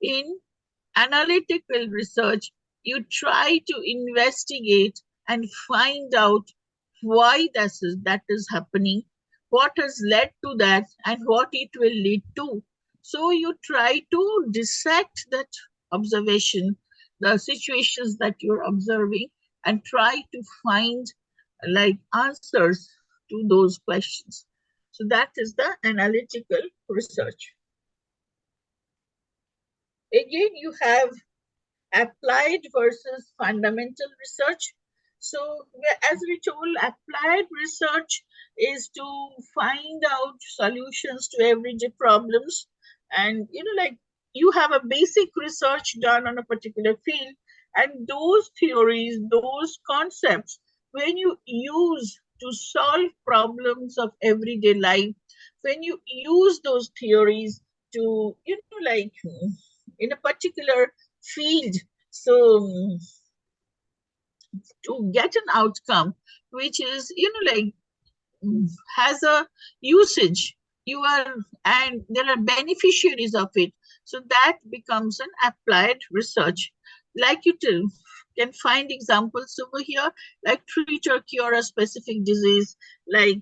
In analytical research, you try to investigate and find out why that is happening, what has led to that, and what it will lead to. So you try to dissect that observation, the situations that you're observing, and try to find like answers to those questions. So that is the analytical research. Again, you have applied versus fundamental research. So as we told, applied research is to find out solutions to everyday problems. And, like you have a basic research done on a particular field, and those theories, those concepts, when you use to solve problems of everyday life, when you use those theories to, like in a particular field, so to get an outcome which is, like has a usage, and there are beneficiaries of it, so that becomes an applied research. Like you can find examples over here, like treat or cure a specific disease, like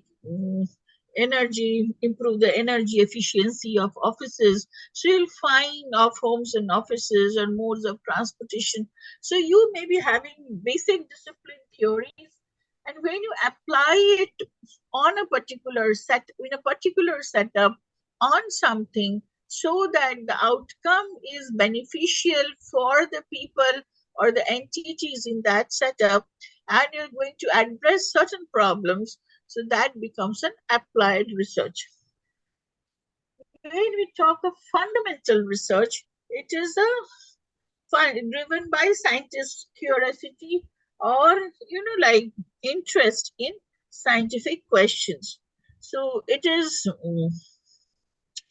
improve the energy efficiency of offices. So you'll find of homes and offices and modes of transportation. So you may be having basic discipline theories, and when you apply it on a particular in a particular setup on something, so that the outcome is beneficial for the people or the entities in that setup, and you're going to address certain problems, so that becomes an applied research. When we talk of fundamental research, it is driven by scientists' curiosity or, like interest in scientific questions. So it is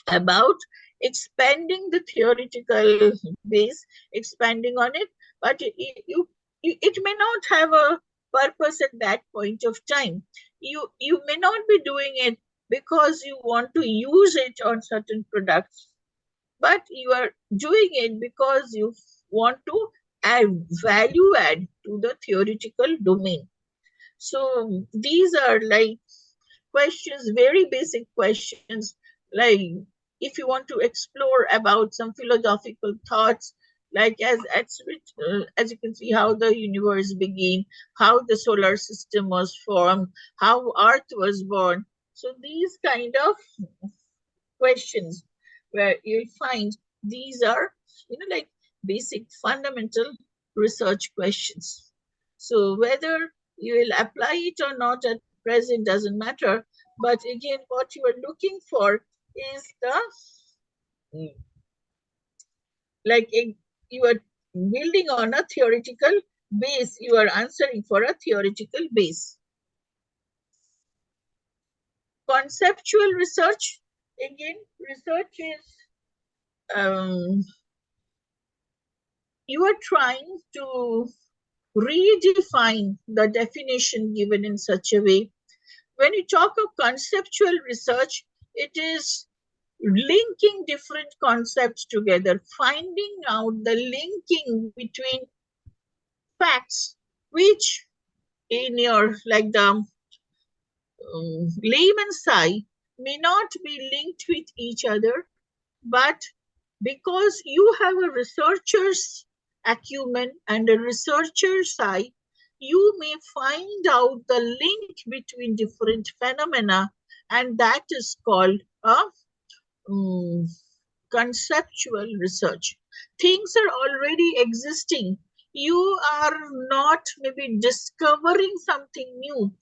about expanding the theoretical base, expanding on it, but it may not have a purpose at that point of time. You may not be doing it because you want to use it on certain products, but you are doing it because you want to add value add to the theoretical domain. So these are like questions, very basic questions, like if you want to explore about some philosophical thoughts, like as you can see, how the universe began, how the solar system was formed, how Earth was born. So these kind of questions where you find these are, like basic fundamental research questions. So whether you will apply it or not at present doesn't matter. But again, what you are looking for is the, like you are building on a theoretical base, you are answering for a theoretical base. Conceptual research, again, research is you are trying to redefine the definition given in such a way. When you talk of conceptual research, it is linking different concepts together, finding out the linking between facts, which in your, like the layman's eye, may not be linked with each other, but because you have a researcher's acumen and a researcher's eye, you may find out the link between different phenomena, and that is called a conceptual research. Things are already existing. You are not maybe discovering something new,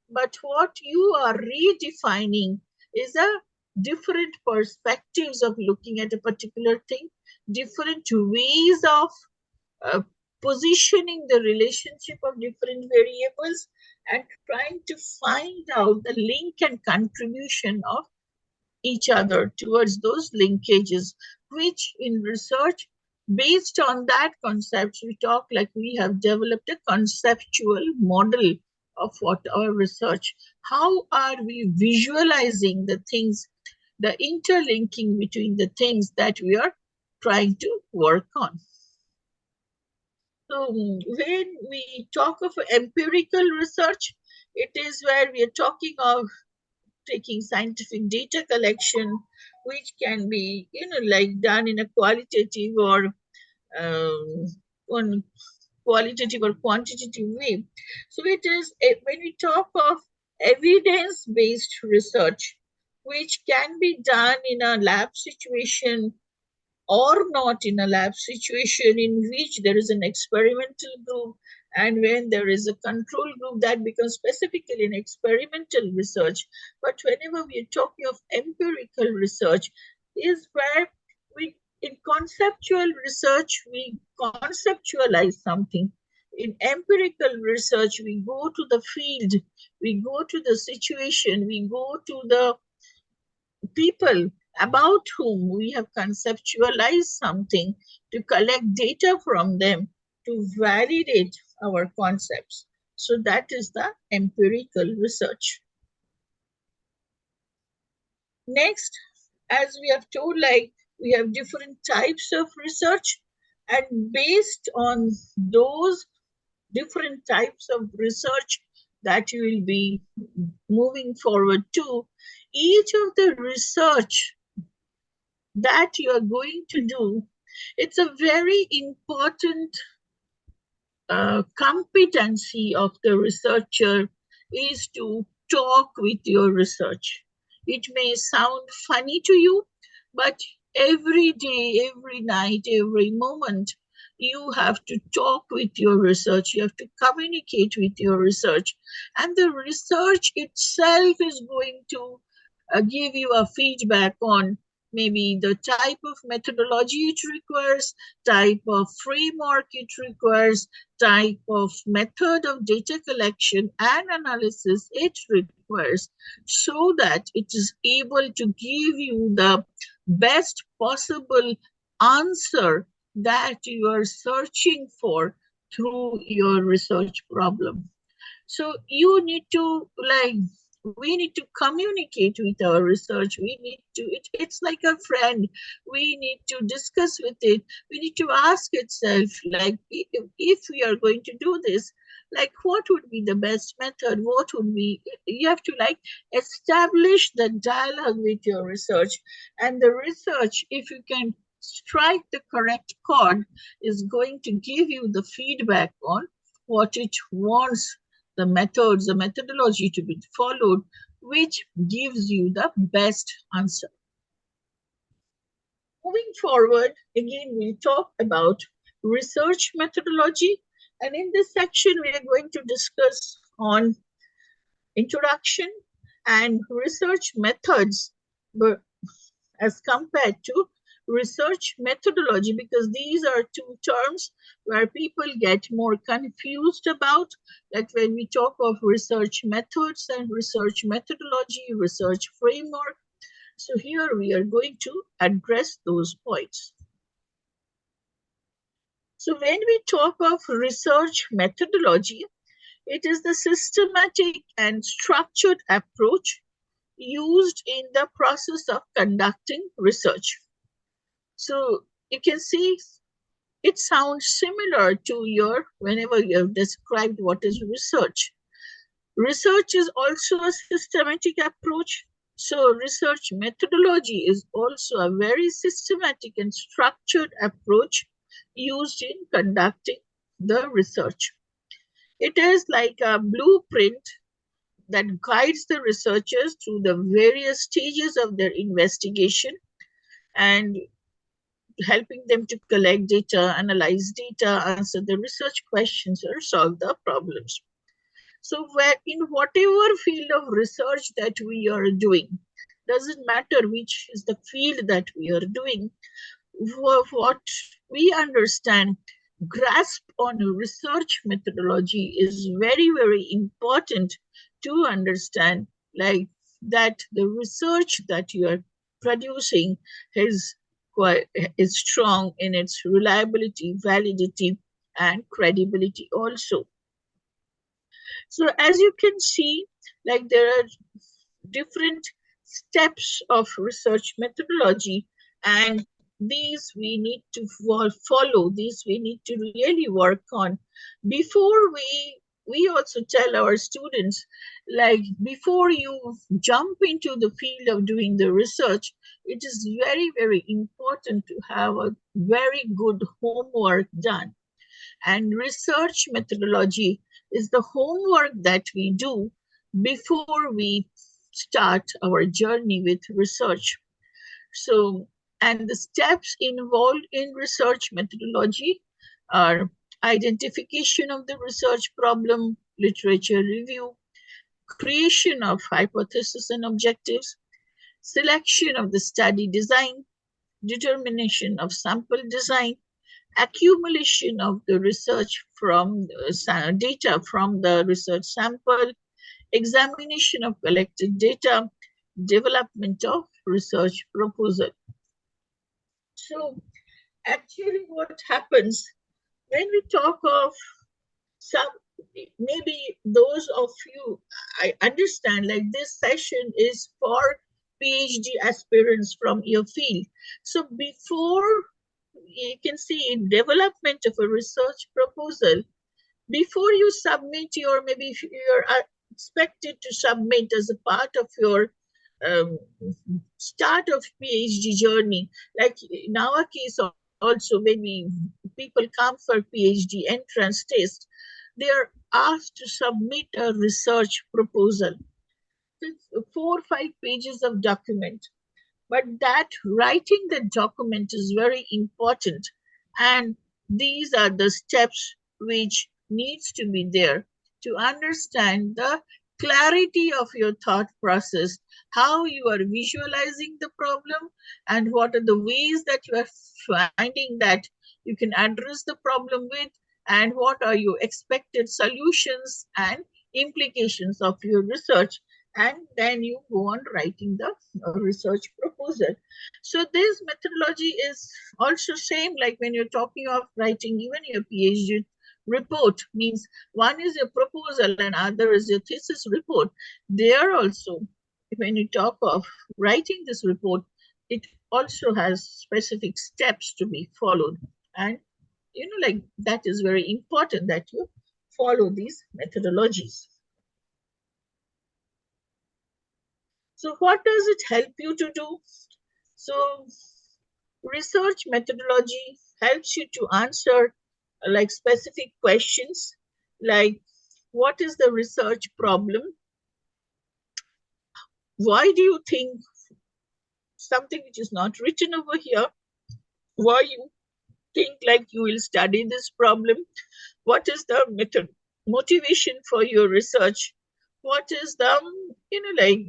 but what you are redefining is a different perspectives of looking at a particular thing, different ways of positioning the relationship of different variables, and trying to find out the link and contribution of each other towards those linkages, which in research, based on that concept, we talk like we have developed a conceptual model of what our research. How are we visualizing the things, the interlinking between the things that we are trying to work on? So when we talk of empirical research, it is where we are talking of taking scientific data collection, which can be, like done in a qualitative or on qualitative or quantitative way. So it is when we talk of evidence-based research, which can be done in a lab situation or not in a lab situation, in which there is an experimental group, and when there is a control group, that becomes specifically an experimental research. But whenever we are talking of empirical research, is where we, in conceptual research, we conceptualize something. In empirical research, we go to the field, we go to the situation, we go to the people about whom we have conceptualized something, to collect data from them, to validate our concepts. So that is the empirical research. Next, as we have told, like we have different types of research, and based on those different types of research that you will be moving forward to, each of the research that you are going to do, it's a very important competency of the researcher is to talk with your research. It may sound funny to you, but every day, every night, every moment, you have to talk with your research. You have to communicate with your research. And the research itself is going to give you a feedback on maybe the type of methodology it requires, type of framework it requires, type of method of data collection and analysis it requires, so that it is able to give you the best possible answer that you are searching for through your research problem. So you need to, like, we need to communicate with our research. We need to, it's like a friend. We need to discuss with it. We need to ask itself, like, if we are going to do this, like, what would be the best method? What would be, you have to, like, establish the dialogue with your research. And the research, if you can strike the correct chord, is going to give you the feedback on what it wants, the methods, the methodology to be followed, which gives you the best answer. Moving forward, again, we'll talk about research methodology. And in this section, we are going to discuss on introduction and research methods, but as compared to research methodology, because these are two terms where people get more confused about, that when we talk of research methods and research methodology, research framework. So here we are going to address those points. So when we talk of research methodology, it is the systematic and structured approach used in the process of conducting research. So you can see it sounds similar to your, whenever you have described what is research. Research is also a systematic approach. So research methodology is also a very systematic and structured approach used in conducting the research. It is like a blueprint that guides the researchers through the various stages of their investigation and helping them to collect data, analyze data, answer the research questions, or solve the problems. So in whatever field of research that we are doing, doesn't matter which is the field that we are doing, what we understand, grasp on research methodology is very, very important to understand, like that the research that you are producing is strong in its reliability, validity, and credibility also. So as you can see, like there are different steps of research methodology, and these we need to follow, these we need to really work on before we also tell our students, like before you jump into the field of doing the research, it is very, very important to have a very good homework done. And research methodology is the homework that we do before we start our journey with research. So, and the steps involved in research methodology are identification of the research problem, literature review, creation of hypothesis and objectives, selection of the study design, determination of sample design, accumulation of the research from data from the research sample, examination of collected data, development of research proposal. So actually what happens when we talk of some, maybe those of you, I understand like this session is for PhD aspirants from your field. So before you can see in development of a research proposal, before you submit your, maybe if you're expected to submit as a part of your start of PhD journey, like in our case also, maybe people come for PhD entrance test, they are asked to submit a research proposal. It's 4 or 5 pages of document. But that writing the document is very important. And these are the steps which needs to be there to understand the clarity of your thought process, how you are visualizing the problem, and what are the ways that you are finding that you can address the problem with, and what are your expected solutions and implications of your research. And then you go on writing the research proposal. So this methodology is also same like when you're talking of writing even your PhD report, means one is your proposal and other is your thesis report. There also, when you talk of writing this report, it also has specific steps to be followed. And you know, like that is very important that you follow these methodologies. So what does it help you to do? So research methodology helps you to answer like specific questions, like what is the research problem? Why do you think something which is not written over here? Why you think like you will study this problem? What is the method motivation for your research? What is the, you know, like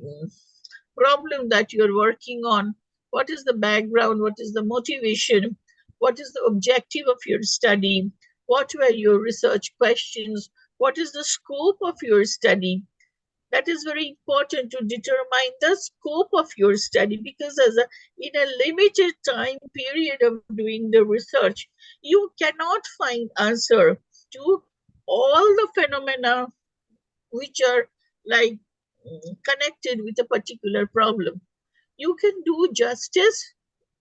problem that you're working on? What is the background? What is the motivation? What is the objective of your study? What were your research questions? What is the scope of your study? That is very important to determine the scope of your study, because in a limited time period of doing the research, you cannot find answer to all the phenomena which are like connected with a particular problem. You can do justice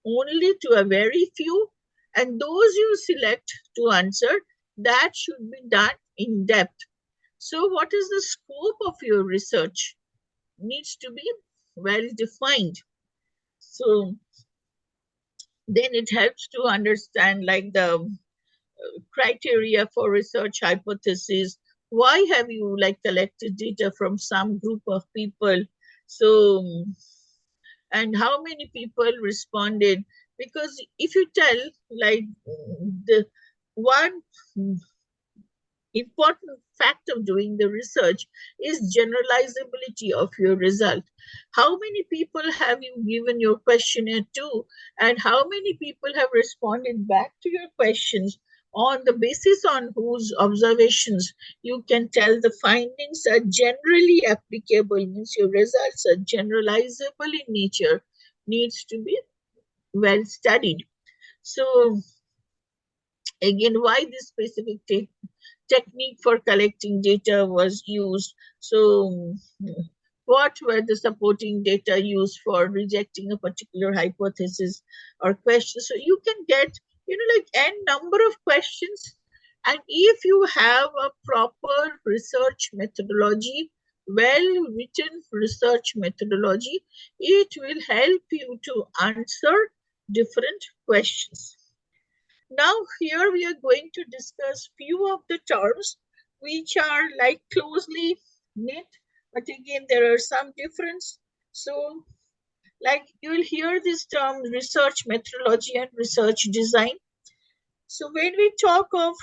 only to a very few, and those you select to answer, that should be done in depth. So what is the scope of your research needs to be well defined. So then it helps to understand like the criteria for research hypothesis, why have you like collected data from some group of people? So, and how many people responded? Because if you tell like the one important fact of doing the research is generalizability of your result. How many people have you given your questionnaire to, and how many people have responded back to your questions, on the basis on whose observations you can tell the findings are generally applicable, means your results are generalizable in nature, needs to be well studied. So again, why this specific technique for collecting data was used? So what were the supporting data used for rejecting a particular hypothesis or question? So you can get, like n number of questions. And if you have a proper research methodology, well-written research methodology, it will help you to answer different questions. Now here we are going to discuss few of the terms which are like closely knit, but again there are some difference. So like you will hear this term research methodology and research design. So when we talk of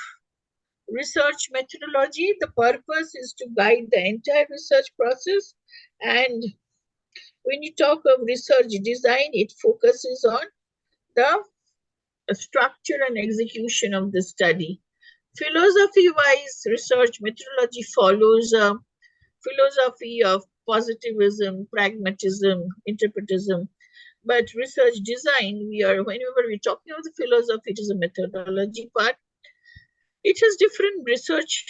research methodology, the purpose is to guide the entire research process. And when you talk of research design, it focuses on the structure and execution of the study. Philosophy-wise, research methodology follows a philosophy of positivism, pragmatism, interpretism. But research design, whenever we're talking about the philosophy, it is a methodology part. It has different research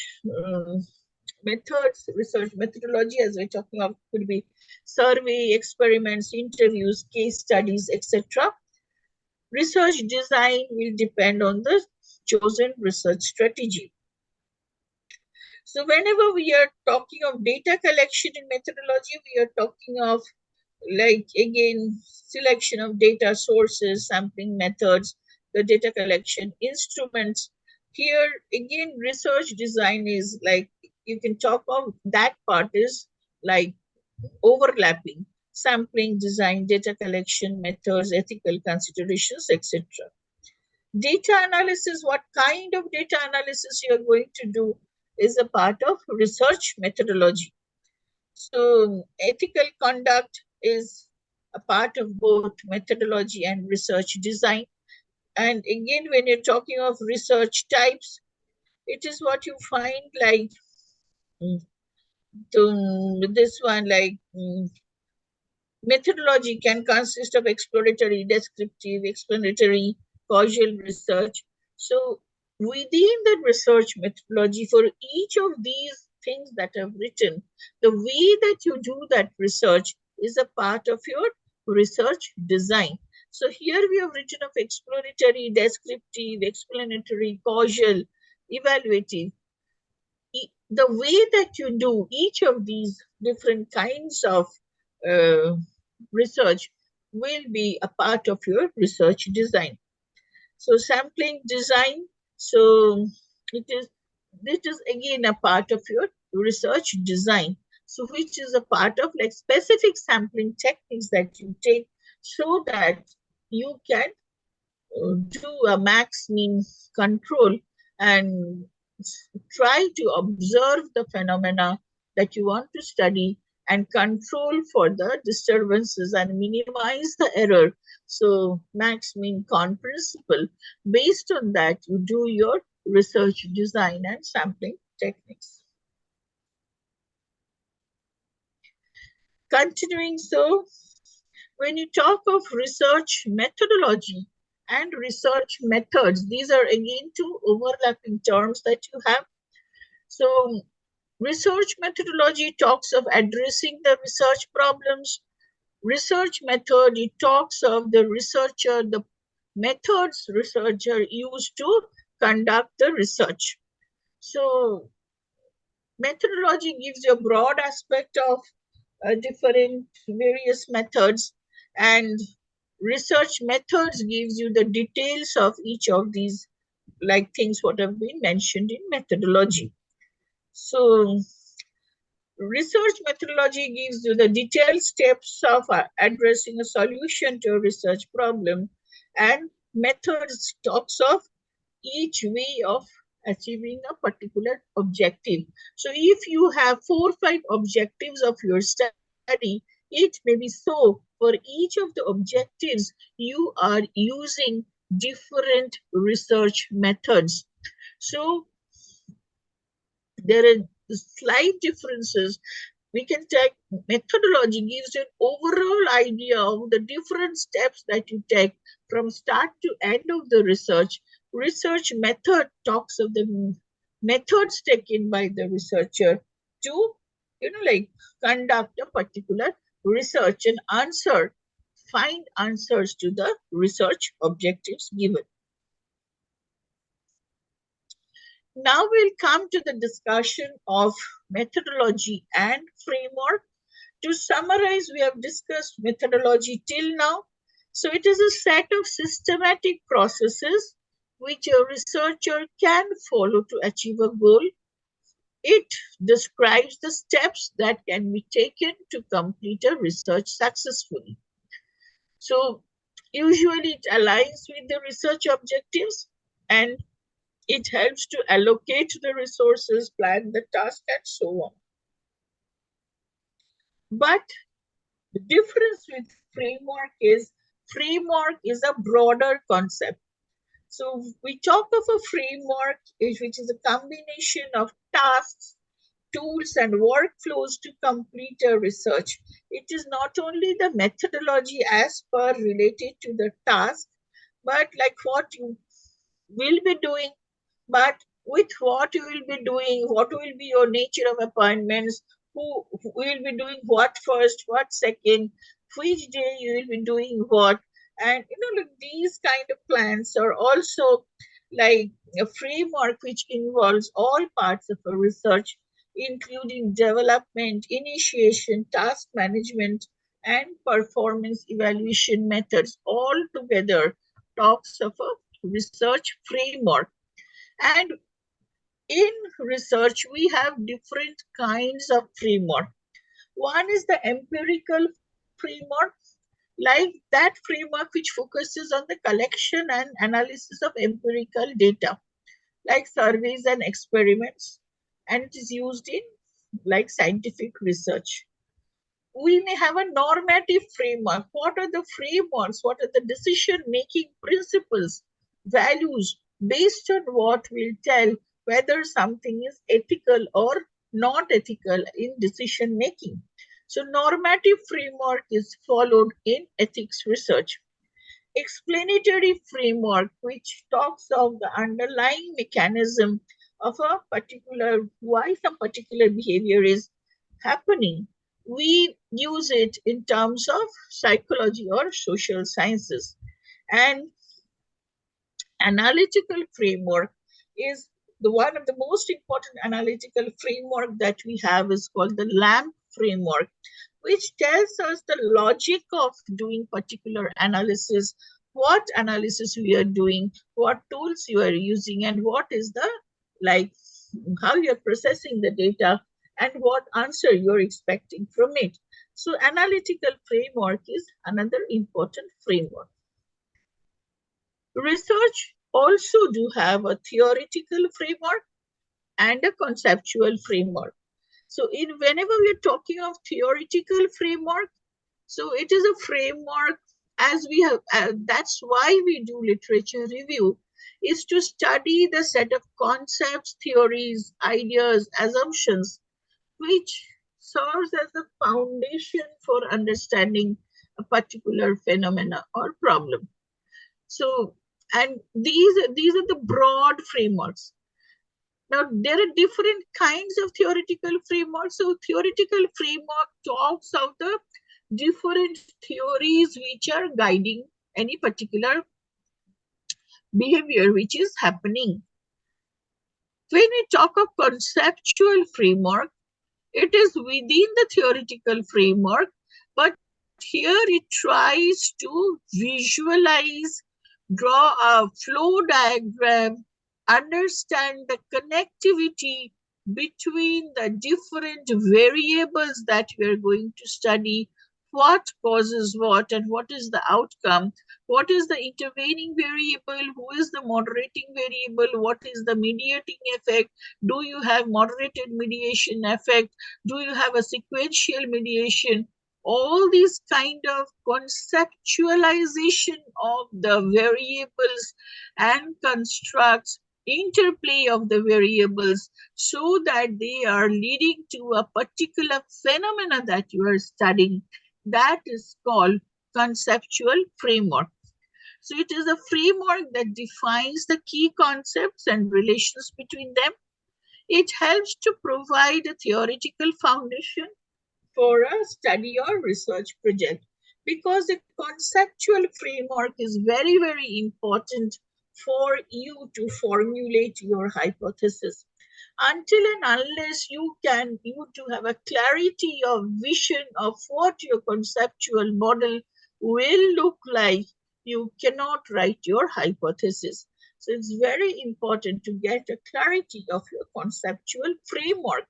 methods, research methodology, as we're talking about, could be survey, experiments, interviews, case studies, etc. Research design will depend on the chosen research strategy. So whenever we are talking of data collection in methodology, we are talking of like again selection of data sources, sampling methods, the data collection instruments. Here again research design is like, you can talk of that part is like overlapping: sampling, design, data collection methods, ethical considerations, etc. Data analysis, what kind of data analysis you are going to do, is a part of research methodology. So ethical conduct is a part of both methodology and research design. And again, when you're talking of research types, it is what you find like this one, like methodology can consist of exploratory, descriptive, explanatory, causal research. So within the research methodology, for each of these things that I've written, the way that you do that research is a part of your research design. So here we have written of exploratory, descriptive, explanatory, causal, evaluative. The way that you do each of these different kinds of research will be a part of your research design. So sampling design, so this is again a part of your research design. So which is a part of like specific sampling techniques that you take so that you can do a max mean control and try to observe the phenomena that you want to study and control for the disturbances and minimize the error. So max mean con principle. Based on that, you do your research design and sampling techniques. Continuing, so when you talk of research methodology and research methods, these are again two overlapping terms that you have. So research methodology talks of addressing the research problems. Research method, it talks of the researcher, the methods researcher used to conduct the research. So methodology gives you a broad aspect of different various methods, and research methods gives you the details of each of these like things what have been mentioned in methodology. So research methodology gives you the detailed steps of addressing a solution to a research problem, and methods talks of each way of achieving a particular objective. So if you have 4 or 5 objectives of your study, it may be so for each of the objectives you are using different research methods. So there are slight differences. We can take methodology gives you an overall idea of the different steps that you take from start to end of the research. Research method talks of the methods taken by the researcher to, like conduct a particular research and find answers to the research objectives given. Now we'll come to the discussion of methodology and framework. To summarize, we have discussed methodology till now. So it is a set of systematic processes which a researcher can follow to achieve a goal. It describes the steps that can be taken to complete a research successfully. So usually it aligns with the research objectives, and it helps to allocate the resources, plan the task, and so on. But the difference with framework is a broader concept. So we talk of a framework which is a combination of tasks, tools, and workflows to complete a research. It is not only the methodology as per related to the task, but like what you will be doing, but with what you will be doing, what will be your nature of appointments, who will be doing what first, what second, which day you will be doing what. And like these kind of plans are also like a framework which involves all parts of a research, including development, initiation, task management, and performance evaluation methods. All together talks of a research framework. And in research, we have different kinds of framework. One is the empirical framework, like that framework which focuses on the collection and analysis of empirical data, like surveys and experiments, and it is used in like scientific research. We may have a normative framework. What are the frameworks? What are the decision-making principles, values, based on what will tell whether something is ethical or not ethical in decision-making. So normative framework is followed in ethics research. Explanatory framework, which talks of the underlying mechanism of a particular, why some particular behavior is happening. We use it in terms of psychology or social sciences. And analytical framework is the one of the most important analytical framework that we have is called the LAMP framework, which tells us the logic of doing particular analysis, what analysis we are doing, what tools you are using, and what is the how you're processing the data and what answer you're expecting from it. So analytical framework is another important framework. Research also do have a theoretical framework and a conceptual framework. So whenever we are talking of theoretical framework, so it is a framework as we have, that's why we do literature review, is to study the set of concepts, theories, ideas, assumptions, which serves as a foundation for understanding a particular phenomena or problem. So, and these are the broad frameworks. Now, there are different kinds of theoretical frameworks. So, theoretical framework talks of the different theories which are guiding any particular behavior which is happening. When we talk of conceptual framework, it is within the theoretical framework, but here it tries to visualize, draw a flow diagram, understand the connectivity between the different variables that we are going to study, what causes what and what is the outcome, what is the intervening variable, who is the moderating variable, what is the mediating effect, do you have moderated mediation effect, do you have a sequential mediation. All these kind of conceptualization of the variables and constructs, interplay of the variables, so that they are leading to a particular phenomena that you are studying, that is called conceptual framework. So it is a framework that defines the key concepts and relations between them. It helps to provide a theoretical foundation for a study or research project, because the conceptual framework is very, very important for you to formulate your hypothesis. Until and unless you to have a clarity of vision of what your conceptual model will look like, you cannot write your hypothesis. So it's very important to get a clarity of your conceptual framework.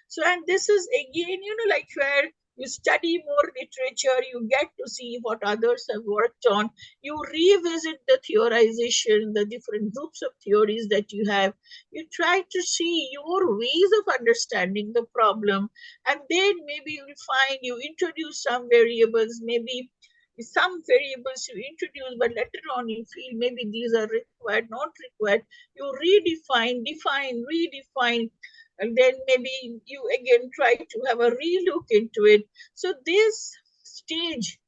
So, and this is again, like where you study more literature, you get to see what others have worked on, you revisit the theorization, the different groups of theories that you have, you try to see your ways of understanding the problem, and then maybe you'll find you introduce some variables, maybe some variables you introduce, but later on you feel maybe these are required, not required. You redefine, and then maybe you again try to have a relook into it. So this stage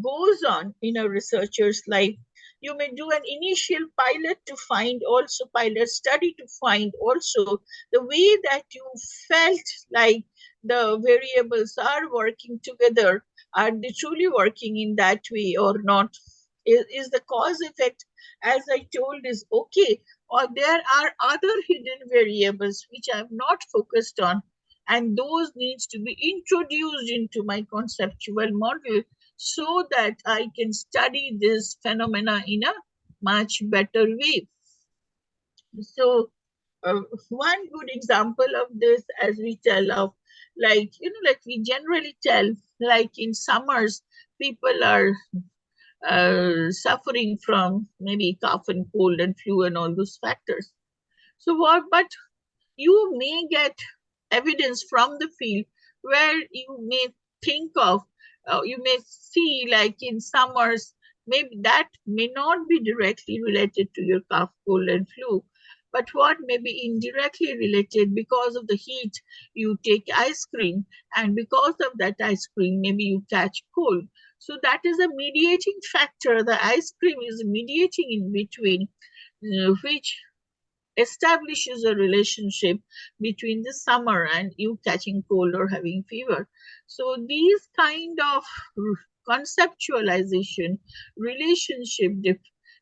goes on in a researcher's life. You may do an initial pilot study to find also the way that you felt like the variables are working together. Are they truly working in that way or not? Is the cause effect, as I told, is okay, or there are other hidden variables which I have not focused on, and those needs to be introduced into my conceptual model so that I can study this phenomena in a much better way. So one good example of this, as we tell of, like we generally tell, like in summers people are suffering from maybe cough and cold and flu and all those factors. So what, but you may get evidence from the field where you may think of, you may see like in summers, maybe that may not be directly related to your cough, cold and flu, but what may be indirectly related, because of the heat, you take ice cream, and because of that ice cream, maybe you catch cold. So that is a mediating factor. The ice cream is mediating in between, which establishes a relationship between the summer and you catching cold or having fever. So these kind of conceptualization relationship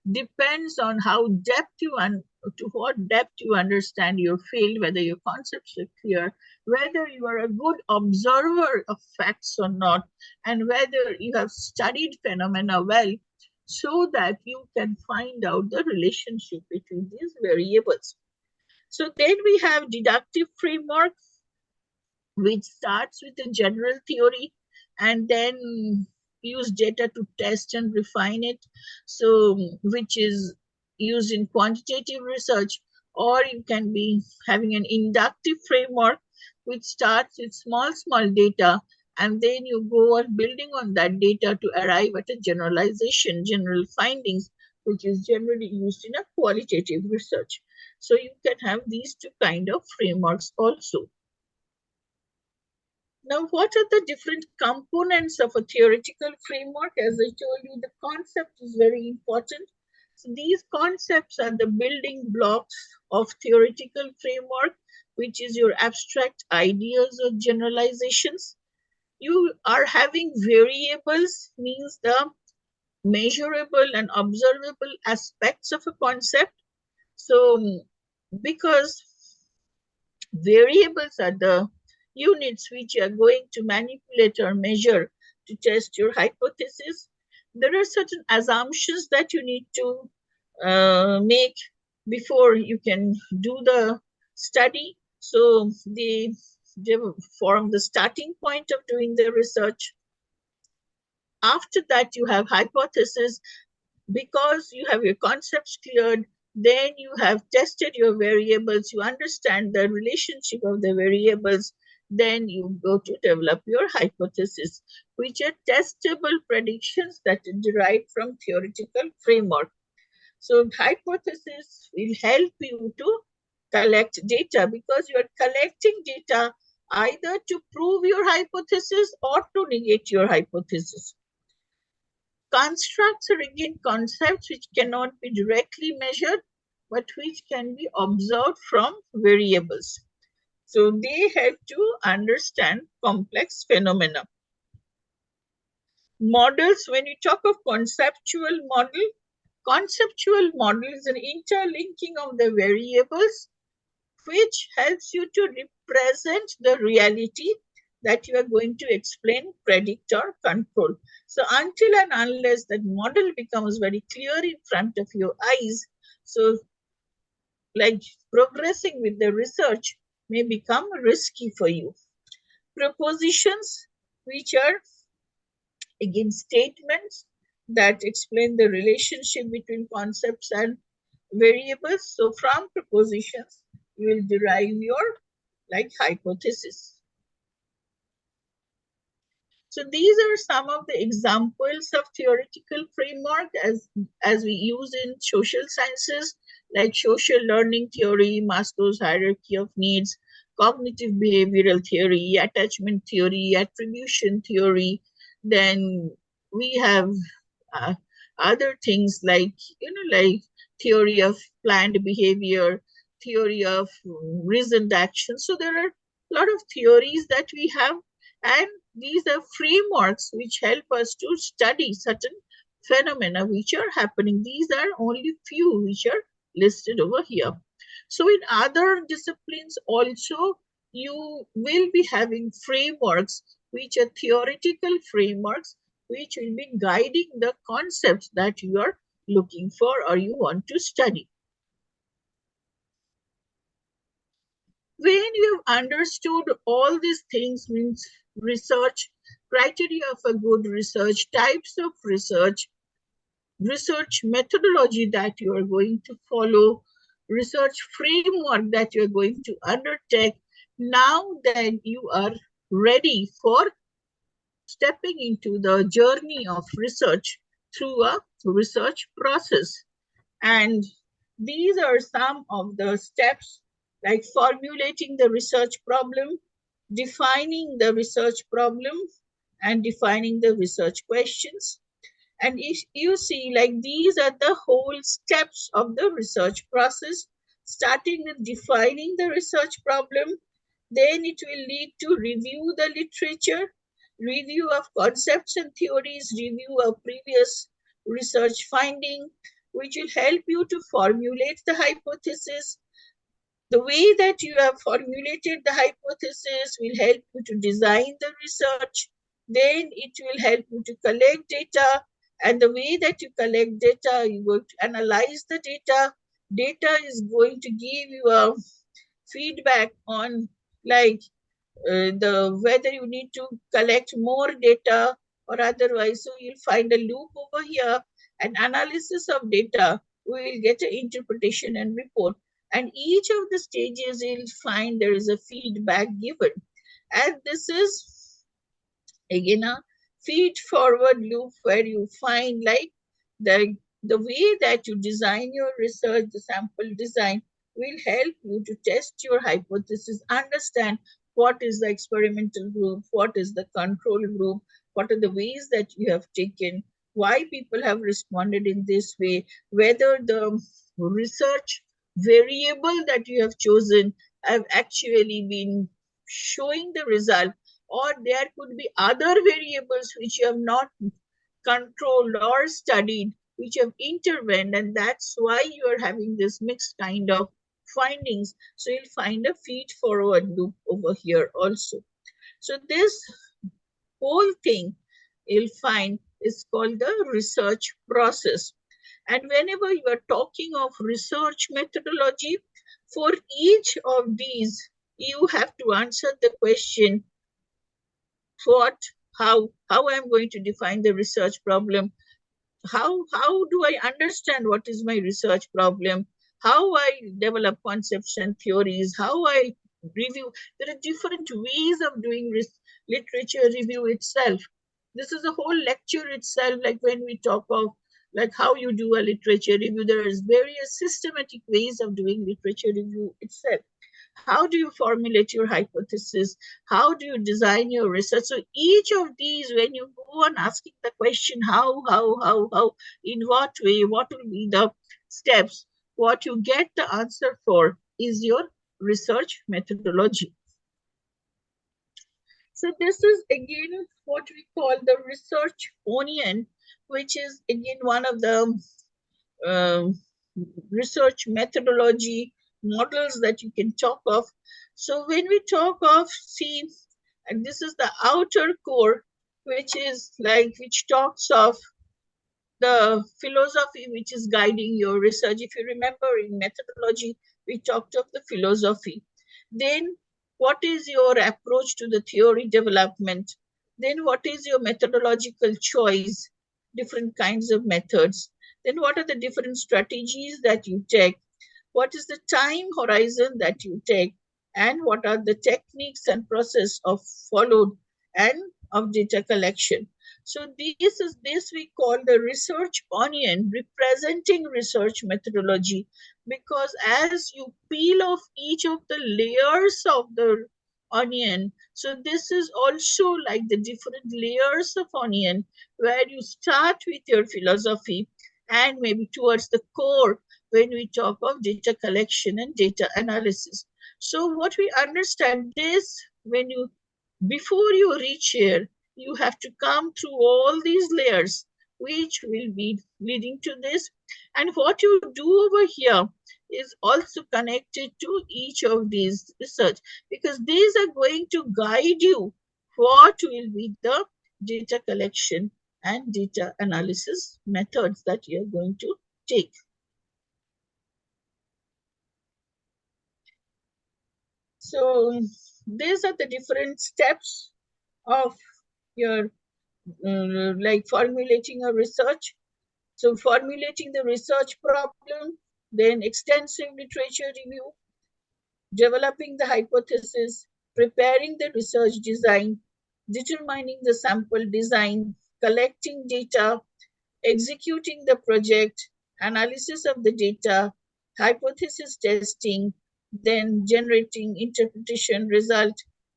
depends on how to what depth you understand your field, whether your concepts are clear, whether you are a good observer of facts or not, and whether you have studied phenomena well, so that you can find out the relationship between these variables. So then we have deductive framework, which starts with a general theory and then use data to test and refine it. So, which is used in quantitative research, or you can be having an inductive framework, which starts with small data, and then you go on building on that data to arrive at a generalization, general findings, which is generally used in a qualitative research. So you can have these two kind of frameworks also. Now, what are the different components of a theoretical framework? As I told you, the concept is very important. So these concepts are the building blocks of theoretical framework, which is your abstract ideas or generalizations. You are having variables, means the measurable and observable aspects of a concept. So because variables are the units which you are going to manipulate or measure to test your hypothesis, there are certain assumptions that you need to make before you can do the study. So they form the starting point of doing the research. After that, you have hypothesis. Because you have your concepts cleared, then you have tested your variables, you understand the relationship of the variables, then you go to develop your hypothesis, which are testable predictions that are derived from theoretical framework. So hypothesis will help you to collect data, because you are collecting data either to prove your hypothesis or to negate your hypothesis. Constructs are again concepts which cannot be directly measured, but which can be observed from variables. So they help to understand complex phenomena. Models, when you talk of conceptual model is an interlinking of the variables, which helps you to represent the reality that you are going to explain, predict, or control. So until and unless that model becomes very clear in front of your eyes, so like progressing with the research may become risky for you. Propositions, which are again statements that explain the relationship between concepts and variables. So from propositions, you will derive your hypothesis. So these are some of the examples of theoretical framework as we use in social sciences, like social learning theory, Maslow's hierarchy of needs, cognitive behavioral theory, attachment theory, attribution theory. Then we have other things like theory of planned behavior, theory of reasoned action. So there are a lot of theories that we have, and these are frameworks which help us to study certain phenomena which are happening. These are only few which are listed over here. So in other disciplines also, you will be having frameworks which are theoretical frameworks which will be guiding the concepts that you are looking for or you want to study. When you have understood all these things, means research, criteria of a good research, types of research, research methodology that you are going to follow, research framework that you are going to undertake, now that you are ready for stepping into the journey of research through a research process. And these are some of the steps, like formulating the research problem, defining the research problem, and defining the research questions. And if you see, like these are the whole steps of the research process, starting with defining the research problem. Then it will lead to review the literature, review of concepts and theories, review of previous research finding, which will help you to formulate the hypothesis. The way that you have formulated the hypothesis will help you to design the research. Then it will help you to collect data. And the way that you collect data, you're going to analyze the data. Data is going to give you a feedback on the whether you need to collect more data or otherwise. So you'll find a loop over here. An analysis of data, we will get an interpretation and report. And each of the stages you'll find there is a feedback given. And this is again a feed forward loop where you find the way that you design your research, the sample design will help you to test your hypothesis, understand what is the experimental group, what is the control group, what are the ways that you have taken, why people have responded in this way, whether the research variable that you have chosen have actually been showing the result, or there could be other variables which you have not controlled or studied, which have intervened, and that's why you are having this mixed kind of findings. So you'll find a feed forward loop over here also. So this whole thing you'll find is called the research process. And whenever you are talking of research methodology, for each of these, you have to answer the question, how I'm going to define the research problem, how do I understand what is my research problem, how I develop concepts and theories, how I review. There are different ways of doing literature review itself. This is a whole lecture itself, like when we talk of like how you do a literature review, there is various systematic ways of doing literature review itself. How do you formulate your hypothesis? How do you design your research? So each of these, when you go on asking the question, how, in what way, what will be the steps, what you get the answer for is your research methodology. So this is again what we call the research onion, which is again one of the research methodology models that you can talk of. So when we talk of, see, and this is the outer core, which is like, which talks of the philosophy which is guiding your research. If you remember in methodology, we talked of the philosophy. Then what is your approach to the theory development? Then what is your methodological choice? Different kinds of methods. Then what are the different strategies that you take? What is the time horizon that you take? And what are the techniques and process of followed and of data collection? So this we call the research onion, representing research methodology, because as you peel off each of the layers of the onion, so this is also like the different layers of onion, where you start with your philosophy and maybe towards the core when we talk of data collection and data analysis. So what we understand is, when you, before you reach here, you have to come through all these layers, which will be leading to this. And what you do over here is also connected to each of these research, because these are going to guide you what will be the data collection and data analysis methods that you are going to take. So these are the different steps of your like formulating a research. So formulating the research problem, then extensive literature review, developing the hypothesis, preparing the research design, determining the sample design, collecting data, executing the project, analysis of the data, hypothesis testing, then generating interpretation result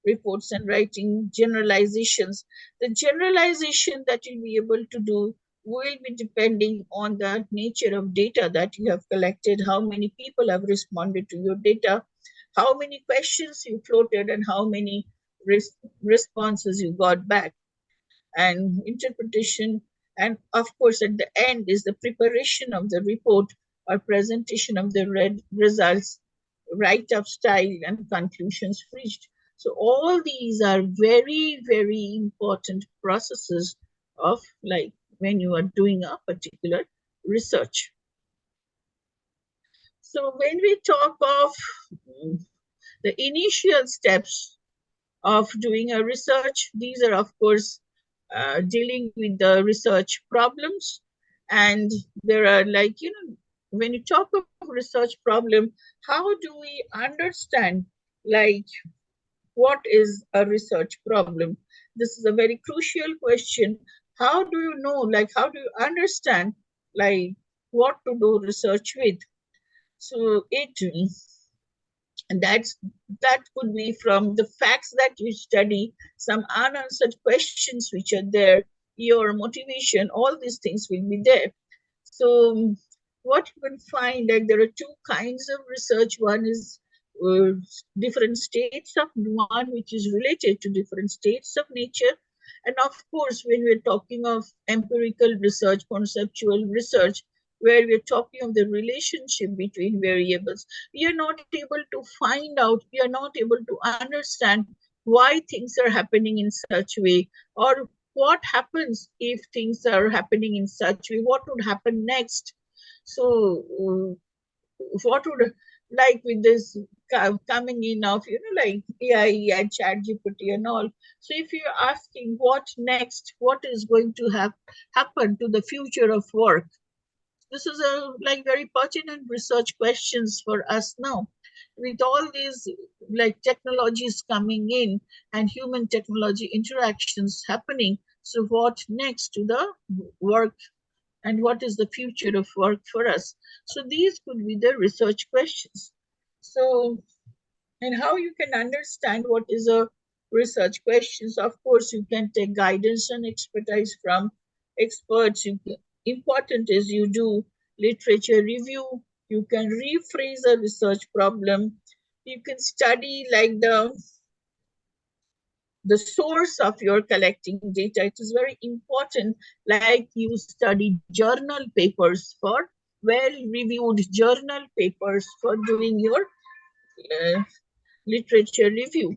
reports and writing generalizations. The generalization that you'll be able to do will be depending on the nature of data that you have collected, how many people have responded to your data, how many questions you floated, and how many responses you got back, and interpretation. And of course, at the end is the preparation of the report or presentation of the results, write-up style, and conclusions reached. So all these are very, very important processes of like when you are doing a particular research. So when we talk of the initial steps of doing a research, these are of course dealing with the research problems. And there are like, you know, when you talk of research problem, how do we understand like what is a research problem? This is a very crucial question. How do you know, like how do you understand like what to do research with? So and that could be from the facts that you study, some unanswered questions which are there, your motivation, all these things will be there. So what you can find, like there are two kinds of research. One is different states of one, which is related to different states of nature. And of course, when we're talking of empirical research, conceptual research, where we're talking of the relationship between variables, we are not able to find out, we are not able to understand why things are happening in such way, or what happens if things are happening in such way, what would happen next. So what would, like with this coming in of, like AI and ChatGPT and all. So if you're asking what next, what is going to happen to the future of work, this is a like very pertinent research questions for us now. With all these like technologies coming in and human technology interactions happening, so what next to the work and what is the future of work for us? So these could be the research questions. So, and how you can understand what is a research questions? Of course, you can take guidance and expertise from experts. Important is you do literature review. You can rephrase a research problem. You can study like the source of your collecting data. It is very important, like you study journal papers for well-reviewed journal papers for doing your literature review.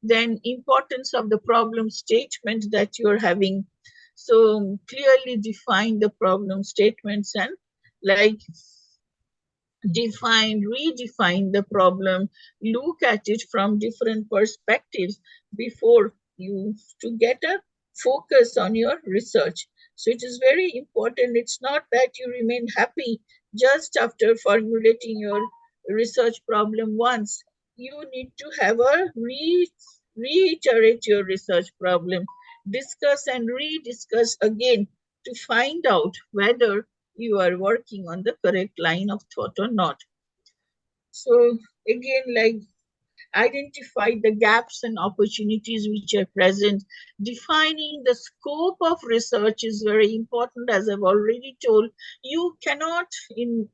Then importance of the problem statement that you're having. So clearly define the problem statements and like redefine the problem, look at it from different perspectives before you to get a focus on your research. So it is very important. It's not that you remain happy just after formulating your research problem once. You need to have a reiterate your research problem, discuss and rediscuss again to find out whether you are working on the correct line of thought or not. So again, like identify the gaps and opportunities which are present. Defining the scope of research is very important. As I've already told, you cannot in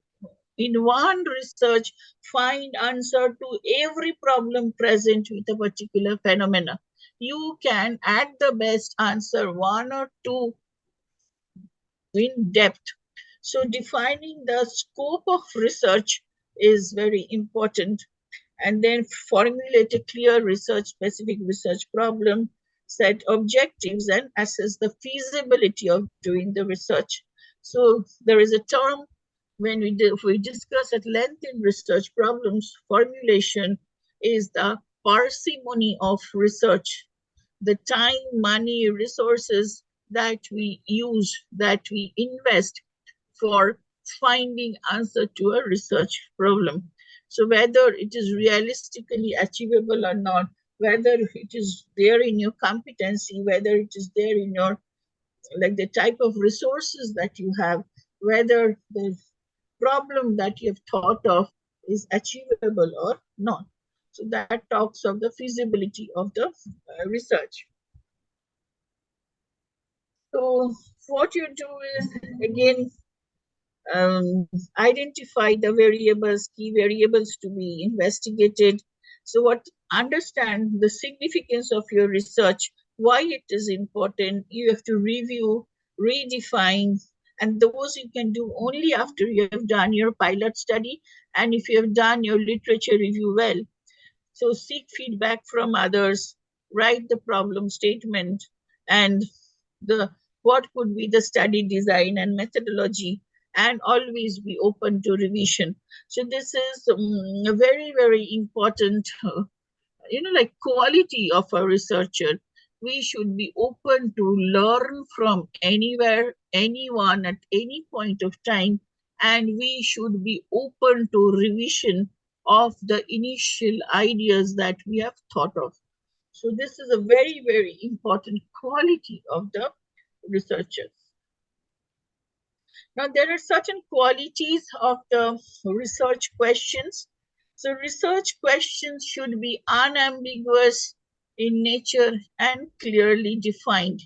one research find answer to every problem present with a particular phenomena. You can at the best answer one or two in depth. So defining the scope of research is very important. And then formulate a clear specific research problem, set objectives, and assess the feasibility of doing the research. So there is a term when we discuss at length in research problems, formulation is the parsimony of research. The time, money, resources that we use, that we invest for finding answer to a research problem. So whether it is realistically achievable or not, whether it is there in your competency, whether it is there in your, like the type of resources that you have, whether the problem that you have thought of is achievable or not. So that talks of the feasibility of the research. So what you do is, again, identify the variables, key variables to be investigated. So understand the significance of your research, why it is important. You have to review, redefine, and those you can do only after you have done your pilot study and if you have done your literature review well. So seek feedback from others, write the problem statement, and what could be the study design and methodology, and always be open to revision. So this is a very, very important, like quality of a researcher. We should be open to learn from anywhere, anyone at any point of time, and we should be open to revision of the initial ideas that we have thought of. So this is a very, very important quality of the researchers. Now, there are certain qualities of the research questions. So research questions should be unambiguous in nature and clearly defined.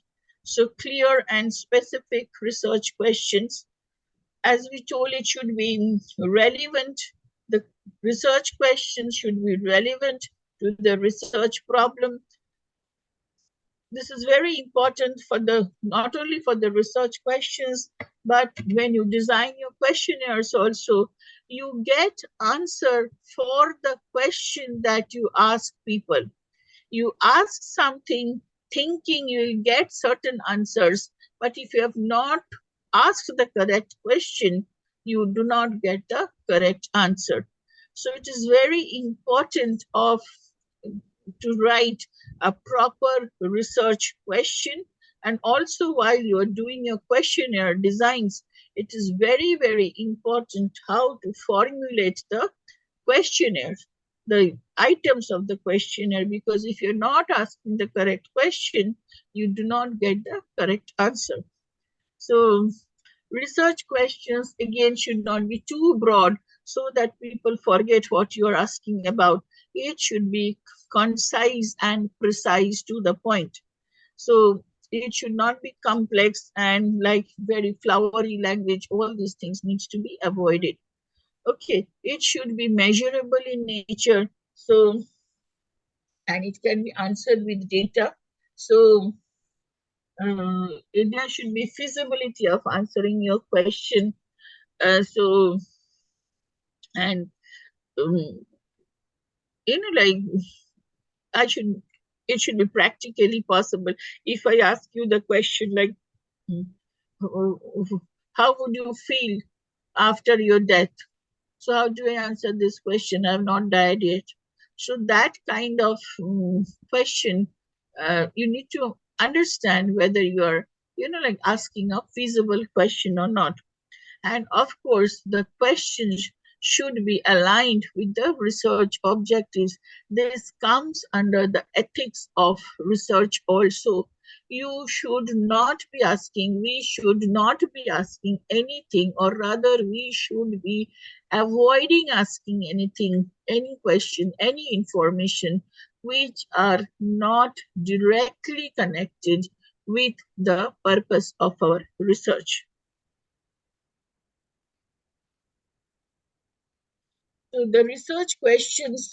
So clear and specific research questions. As we told, it should be relevant. The research questions should be relevant to the research problem. This is very important for not only for the research questions, but when you design your questionnaires also, you get answer for the question that you ask people. You ask something thinking you will get certain answers, but if you have not asked the correct question, you do not get the correct answer. So it is very important to write a proper research question. And also while you are doing your questionnaire designs, it is very, very important how to formulate the questionnaire, the items of the questionnaire, because if you're not asking the correct question, you do not get the correct answer. So research questions again should not be too broad so that people forget what you're asking about. It should be concise and precise to the point. So it should not be complex and like very flowery language. All these things needs to be avoided. Okay, it should be measurable in nature. So, and it can be answered with data. So there should be feasibility of answering your question. And like it should be practically possible. If I ask you the question like, how would you feel after your death? So how do I answer this question? I have not died yet. So that kind of question, you need to understand whether you are, like asking a feasible question or not. And of course, the questions should be aligned with the research objectives. This comes under the ethics of research also. We should not be asking anything, or rather we should be avoiding asking anything, any question, any information which are not directly connected with the purpose of our research. So the research questions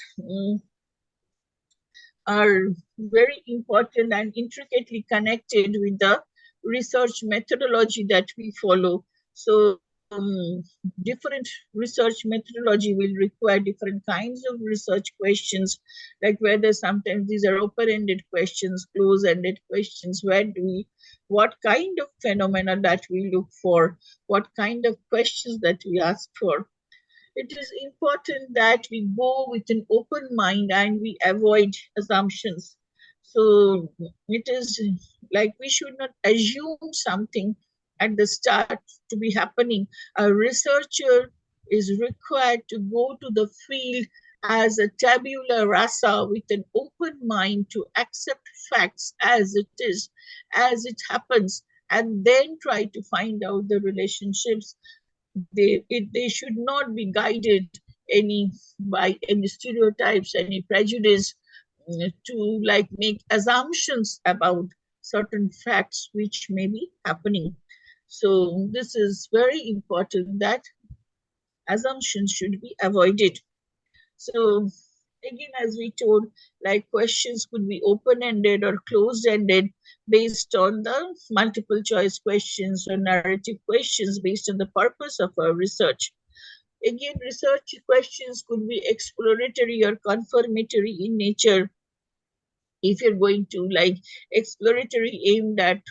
are very important and intricately connected with the research methodology that we follow. So different research methodology will require different kinds of research questions, like whether sometimes these are open-ended questions, close-ended questions, what kind of phenomena that we look for, what kind of questions that we ask for. It is important that we go with an open mind and we avoid assumptions. So it is like we should not assume something at the start to be happening. A researcher is required to go to the field as a tabula rasa with an open mind to accept facts as it is, as it happens, and then try to find out the relationships. They should not be guided by any stereotypes, any prejudice, to like make assumptions about certain facts which may be happening. So this is very important that assumptions should be avoided. So again, as we told, like questions could be open-ended or closed-ended based on the multiple choice questions or narrative questions based on the purpose of our research. Again, research questions could be exploratory or confirmatory in nature. If you're going to like exploratory aimed at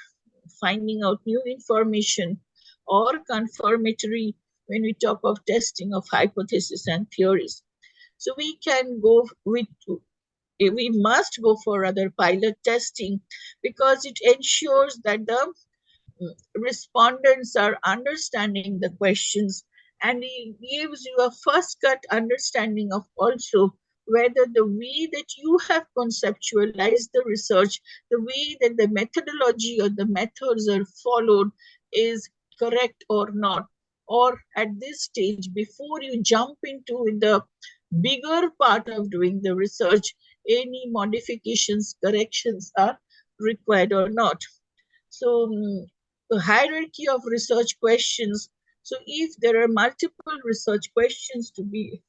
finding out new information, or confirmatory when we talk of testing of hypotheses and theories. So we must go for other pilot testing because it ensures that the respondents are understanding the questions, and it gives you a first cut understanding of also whether the way that you have conceptualized the research, the way that the methodology or the methods are followed is correct or not. Or at this stage, before you jump into the bigger part of doing the research, any modifications, corrections are required or not. So the hierarchy of research questions. So if there are multiple research questions to be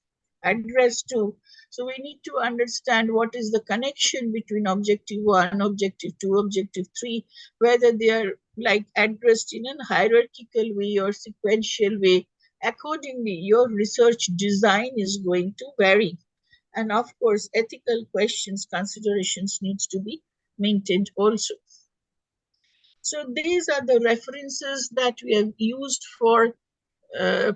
addressed to, so we need to understand what is the connection between objective 1, objective 2, objective 3, whether they are like addressed in a hierarchical way or sequential way. Accordingly, your research design is going to vary. And of course, ethical questions, considerations needs to be maintained also. So these are the references that we have used for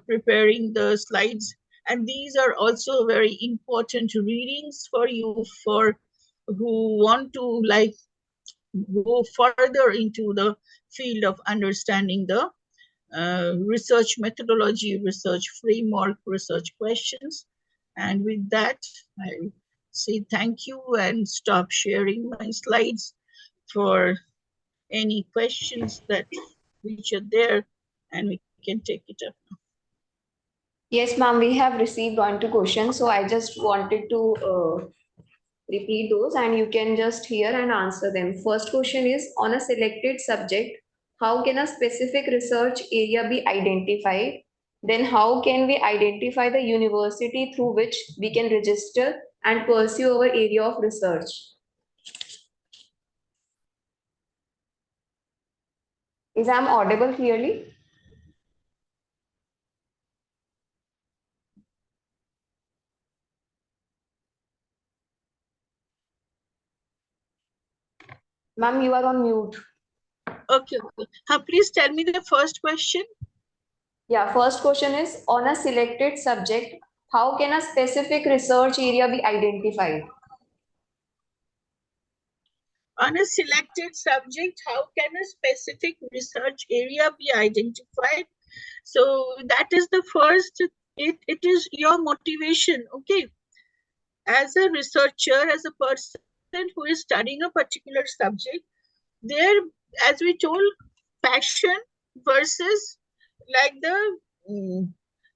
preparing the slides. And these are also very important readings for you for who want to like go further into the field of understanding the research methodology, research framework, research questions. And with that, I say thank you and stop sharing my slides for any questions that which are there, and we can take it up. Yes, ma'am, we have received 1-2 questions, so I just wanted to repeat those and you can just hear and answer them. First question is, on a selected subject, how can a specific research area be identified? Then how can we identify the university through which we can register and pursue our area of research? Is I am audible clearly? Ma'am, you are on mute. Okay. Please tell me the first question. Yeah, first question is, on a selected subject, how can a specific research area be identified? On a selected subject, how can a specific research area be identified? So that is the first, it is your motivation, okay? As a researcher, as a person who is studying a particular subject, there, as we told, passion versus like the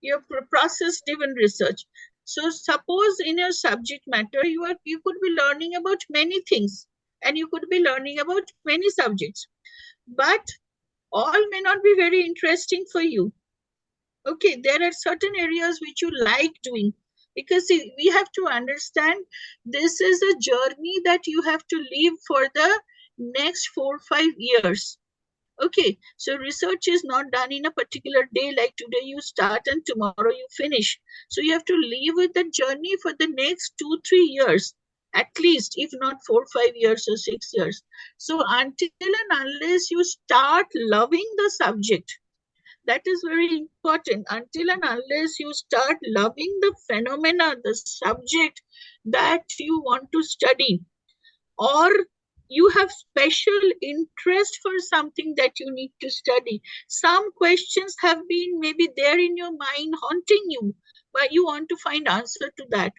your process-driven research. So suppose in your subject matter, you could be learning about many things and you could be learning about many subjects, but all may not be very interesting for you. Okay, there are certain areas which you like doing, because see, we have to understand this is a journey that you have to live for the next 4 or 5 years. Okay, so research is not done in a particular day, like today you start and tomorrow you finish. So you have to live with the journey for the next 2-3 years, at least, if not 4 or 5 years or 6 years. So until and unless you start loving the subject, that is very important. Until and unless you start loving the phenomena, the subject that you want to study, or you have special interest for something that you need to study. Some questions have been maybe there in your mind haunting you, but you want to find answer to that.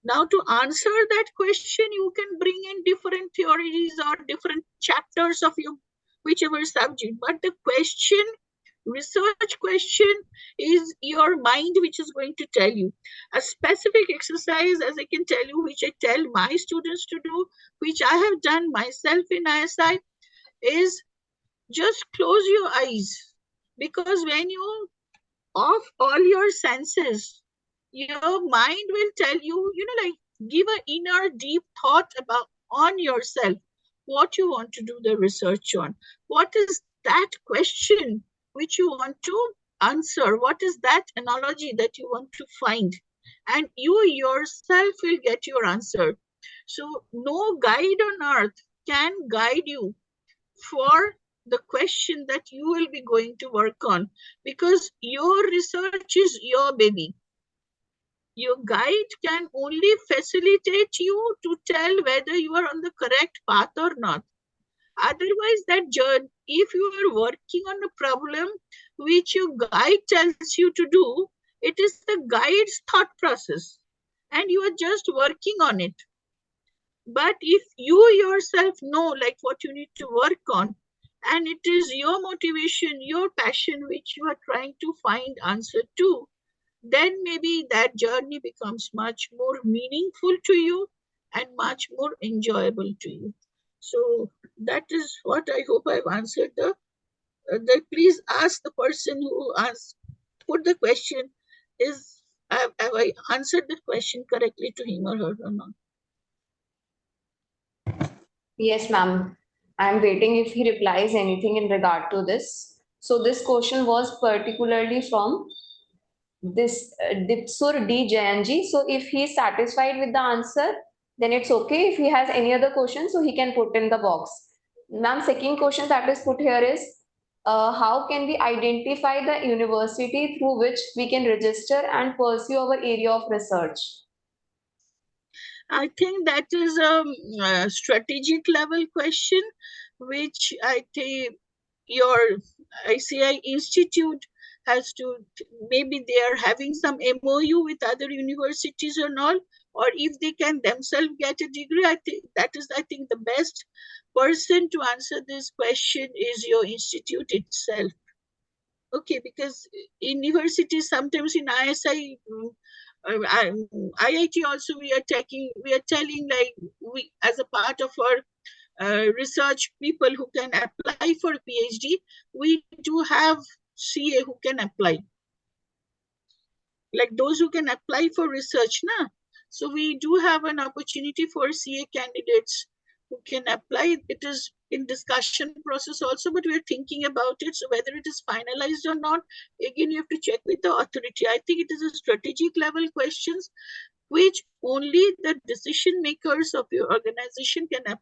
Now, to answer that question, you can bring in different theories or different chapters of your whichever subject. But the question, research question, is your mind which is going to tell you. A specific exercise, as I can tell you, which I tell my students to do, which I have done myself in ISI, is just close your eyes. Because when you off all your senses, your mind will tell you, like give an inner deep thought about on yourself, what you want to do the research on. What is that question which you want to answer? What is that analogy that you want to find? And you yourself will get your answer. So no guide on earth can guide you for the question that you will be going to work on, because your research is your baby. Your guide can only facilitate you to tell whether you are on the correct path or not. Otherwise, that journey, if you are working on a problem which your guide tells you to do, it is the guide's thought process and you are just working on it. But if you yourself know like what you need to work on, and it is your motivation, your passion which you are trying to find answer to, then maybe that journey becomes much more meaningful to you and much more enjoyable to you. So that is what I hope I've answered. Please ask the person who put the question, have I answered the question correctly to him or her or not? Yes, ma'am. I'm waiting if he replies anything in regard to this. So this question was particularly from this Dipsur D. Jayanji. So if he is satisfied with the answer, then it's okay. If he has any other question, so he can put in the box. Ma'am, second question that is put here is, how can we identify the university through which we can register and pursue our area of research? I think that is a strategic level question, which I think your ICI institute has to, maybe they are having some MOU with other universities or not, or if they can themselves get a degree. I think that is, I think, the best person to answer this question is your institute itself. Okay, because universities sometimes in ISI, IIT also, we are telling, like, we as a part of our research people who can apply for PhD, we do have CA who can apply, like those who can apply for research, na. So we do have an opportunity for CA candidates who can apply. It is in discussion process also, but we're thinking about it. So whether it is finalized or not, again, you have to check with the authority. I think it is a strategic level questions which only the decision makers of your organization can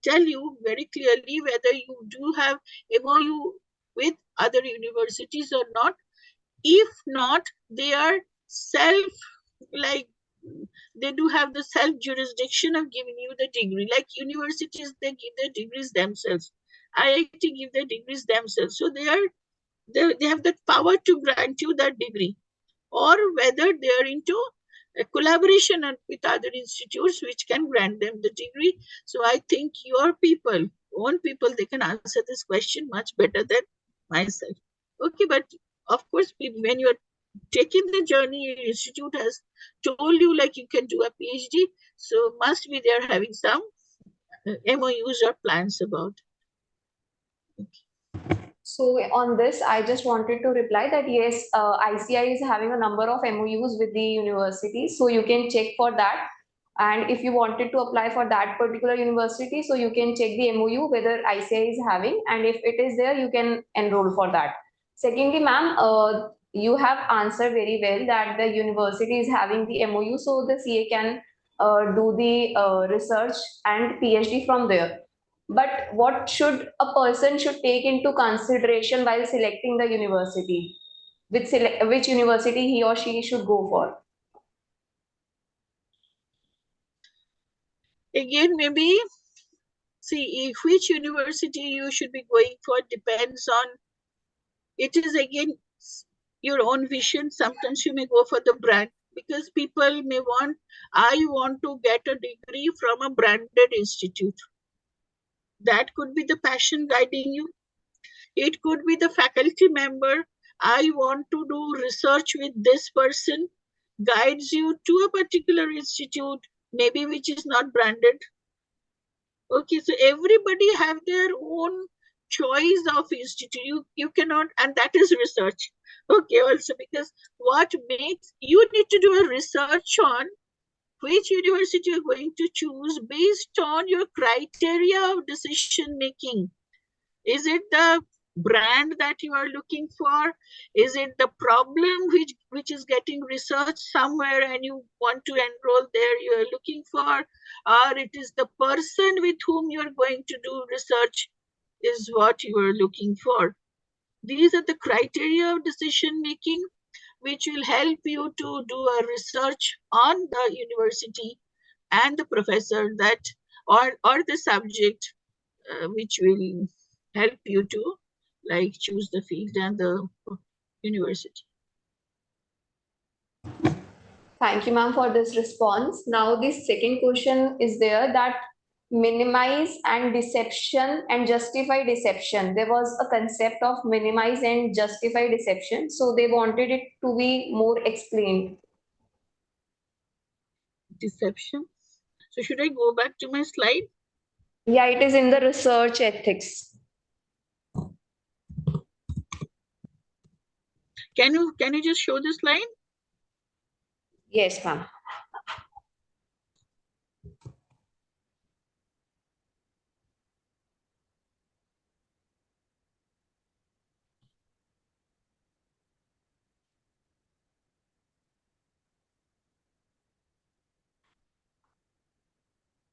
tell you very clearly whether you do have MOU with other universities or not. If not, they are self, like, they do have the self jurisdiction of giving you the degree. Like universities, they give their degrees themselves. IIT give their degrees themselves. So they have that power to grant you that degree, or whether they are into a collaboration with other institutes which can grant them the degree. So I think your people, own people, they can answer this question much better than myself. Okay, but of course, when you are taking the journey, your institute has told you like you can do a PhD, so must be they're having some MOUs or plans about. So on this, I just wanted to reply that yes, ICI is having a number of MOUs with the university, so you can check for that. And if you wanted to apply for that particular university, so you can check the MOU whether ICI is having, and if it is there, you can enroll for that. Secondly, ma'am, you have answered very well that the university is having the MOU, so the CA can do the research and PhD from there. But what should a person should take into consideration while selecting the university? Which university he or she should go for? Again, maybe, see, if which university you should be going for depends on, it is again your own vision. Sometimes you may go for the brand, because people may want, I want to get a degree from a branded institute. That could be the passion guiding you. It could be the faculty member, I want to do research with this person, guides you to a particular institute, maybe which is not branded. Okay, so everybody have their own choice of institute. You cannot, and that is research. Okay, also, because what makes you need to do a research on which university you're going to choose based on your criteria of decision making. Is it the brand that you are looking for? Is it the problem which is getting researched somewhere and you want to enroll there, you are looking for? Or it is the person with whom you are going to do research is what you are looking for? These are the criteria of decision making which will help you to do a research on the university and the professor that, or the subject, which will help you to, like, choose the field and the university. Thank you, ma'am, for this response. Now, the second question is there that minimize and deception and justify deception. There was a concept of minimize and justify deception. So they wanted it to be more explained. Deception. So should I go back to my slide? Yeah, it is in the research ethics. Can you just show the slide? Yes, ma'am.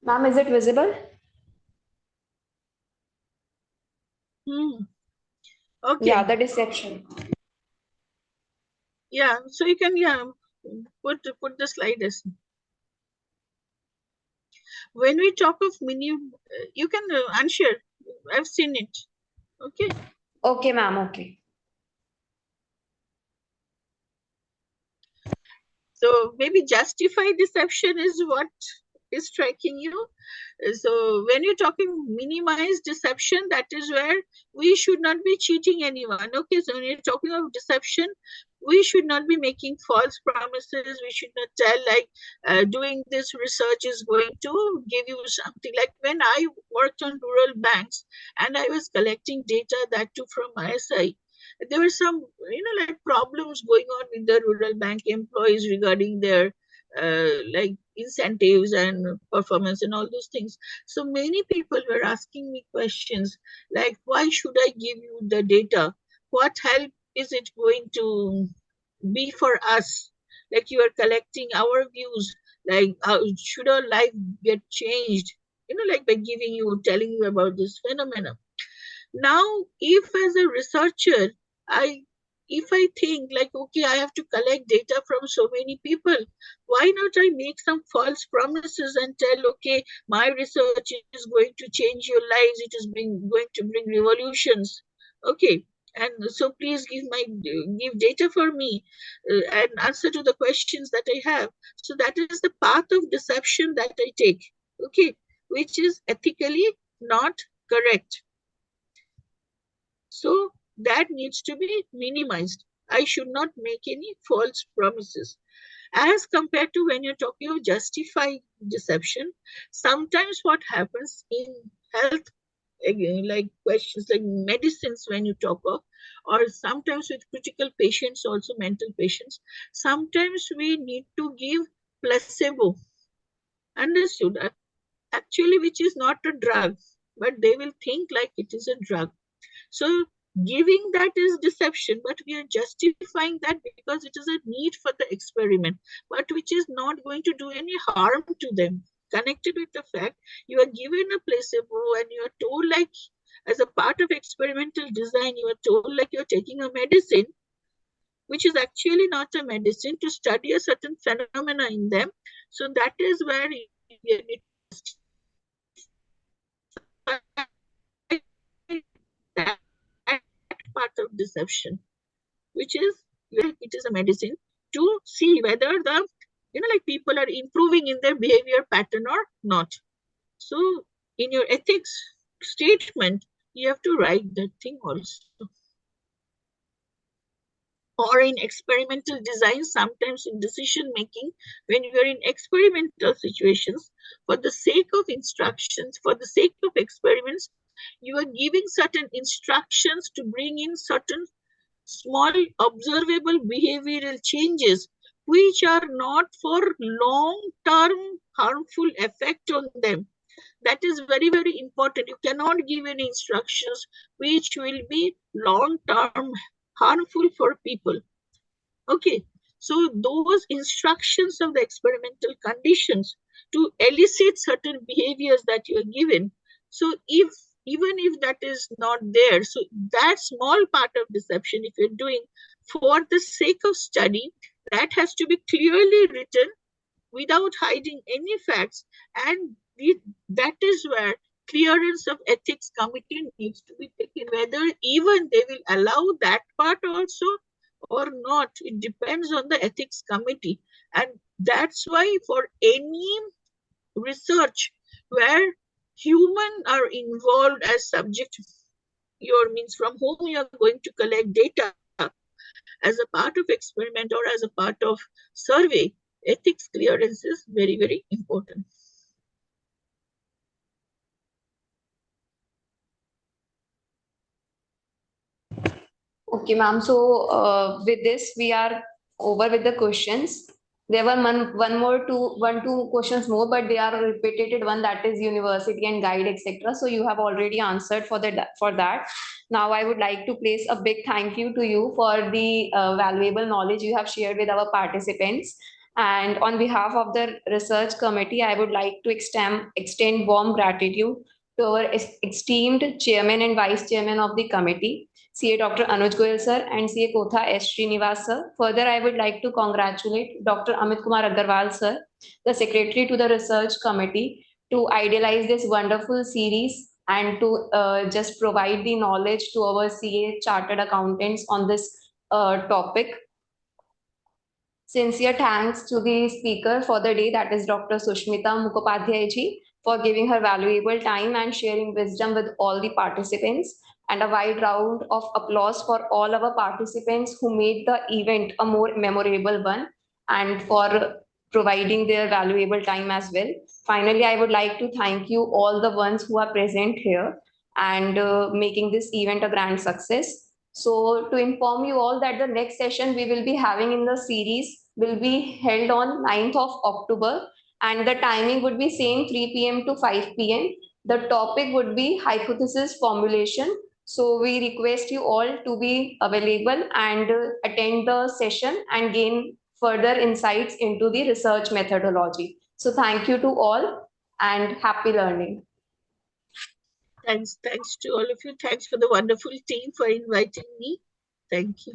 Ma'am, is it visible? Okay. Yeah, the deception. Yeah, so you can put the slide as. When we talk of you can unshare. I've seen it. Okay. Okay, ma'am. Okay. So maybe justified deception is what is striking you. So when you're talking minimized deception, that is where we should not be cheating anyone. Okay, so when you're talking of deception, we should not be making false promises. We should not tell like doing this research is going to give you something. Like when I worked on rural banks and I was collecting data, that too from ISI, there were some like problems going on with the rural bank employees regarding their like incentives and performance and all those things. So many people were asking me questions like, why should I give you the data? What help is it going to be for us? Like you are collecting our views, like how should our life get changed, like by telling you about this phenomenon. Now if as a researcher I think like, okay, I have to collect data from so many people, why not I make some false promises and tell, okay, my research is going to change your lives, it is going to bring revolutions. Okay, and so please give data for me and answer to the questions that I have. So that is the path of deception that I take, okay, which is ethically not correct. So that needs to be minimized. I should not make any false promises. As compared to when you're talking of justified deception, sometimes what happens in health, like questions like medicines, when you talk of, or sometimes with critical patients, also mental patients, sometimes we need to give placebo. Understood? Actually, which is not a drug, but they will think like it is a drug. So giving that is deception, but we are justifying that because it is a need for the experiment, but which is not going to do any harm to them. Connected with the fact you are given a placebo and you are told like, as a part of experimental design, you are told like you're taking a medicine, which is actually not a medicine, to study a certain phenomena in them. So that is where you need that part of deception, which is it is a medicine to see whether the like people are improving in their behavior pattern or not. So in your ethics statement, you have to write that thing also. Or in experimental design, sometimes in decision making, when you are in experimental situations, for the sake of instructions, for the sake of experiments, you are giving certain instructions to bring in certain small observable behavioral changes which are not for long-term harmful effect on them. That is very, very important. You cannot give any instructions which will be long-term harmful for people. Okay, so those instructions of the experimental conditions to elicit certain behaviors that you are given. So even if that is not there, so that small part of deception, if you're doing for the sake of study, that has to be clearly written without hiding any facts. And that is where clearance of ethics committee needs to be taken, whether even they will allow that part also or not. It depends on the ethics committee. And that's why for any research where humans are involved as subject, your means from whom you are going to collect data as a part of experiment or as a part of survey, ethics clearance is very, very important. Okay, ma'am. So with this, we are over with the questions. There were one, two questions more, but they are repeated one, that is university and guide, etc. So you have already answered for that. Now I would like to place a big thank you to you for the valuable knowledge you have shared with our participants. And on behalf of the research committee, I would like to extend warm gratitude to our esteemed chairman and vice chairman of the committee. CA Dr. Anuj Goyal sir, and CA Kotha S. Srinivas sir. Further, I would like to congratulate Dr. Amit Kumar Agarwal sir, the Secretary to the Research Committee, to idealize this wonderful series and to just provide the knowledge to our CA Chartered Accountants on this topic. Sincere thanks to the speaker for the day, that is Dr. Sushmita Mukhopadhyay ji, for giving her valuable time and sharing wisdom with all the participants. And a wide round of applause for all our participants who made the event a more memorable one and for providing their valuable time as well. Finally, I would like to thank you all the ones who are present here and making this event a grand success. So to inform you all that the next session we will be having in the series will be held on 9th of October, and the timing would be same 3 p.m. to 5 p.m. The topic would be hypothesis formulation. So we request you all to be available and attend the session and gain further insights into the research methodology. So thank you to all and happy learning. Thanks to all of you. Thanks for the wonderful team for inviting me. Thank you.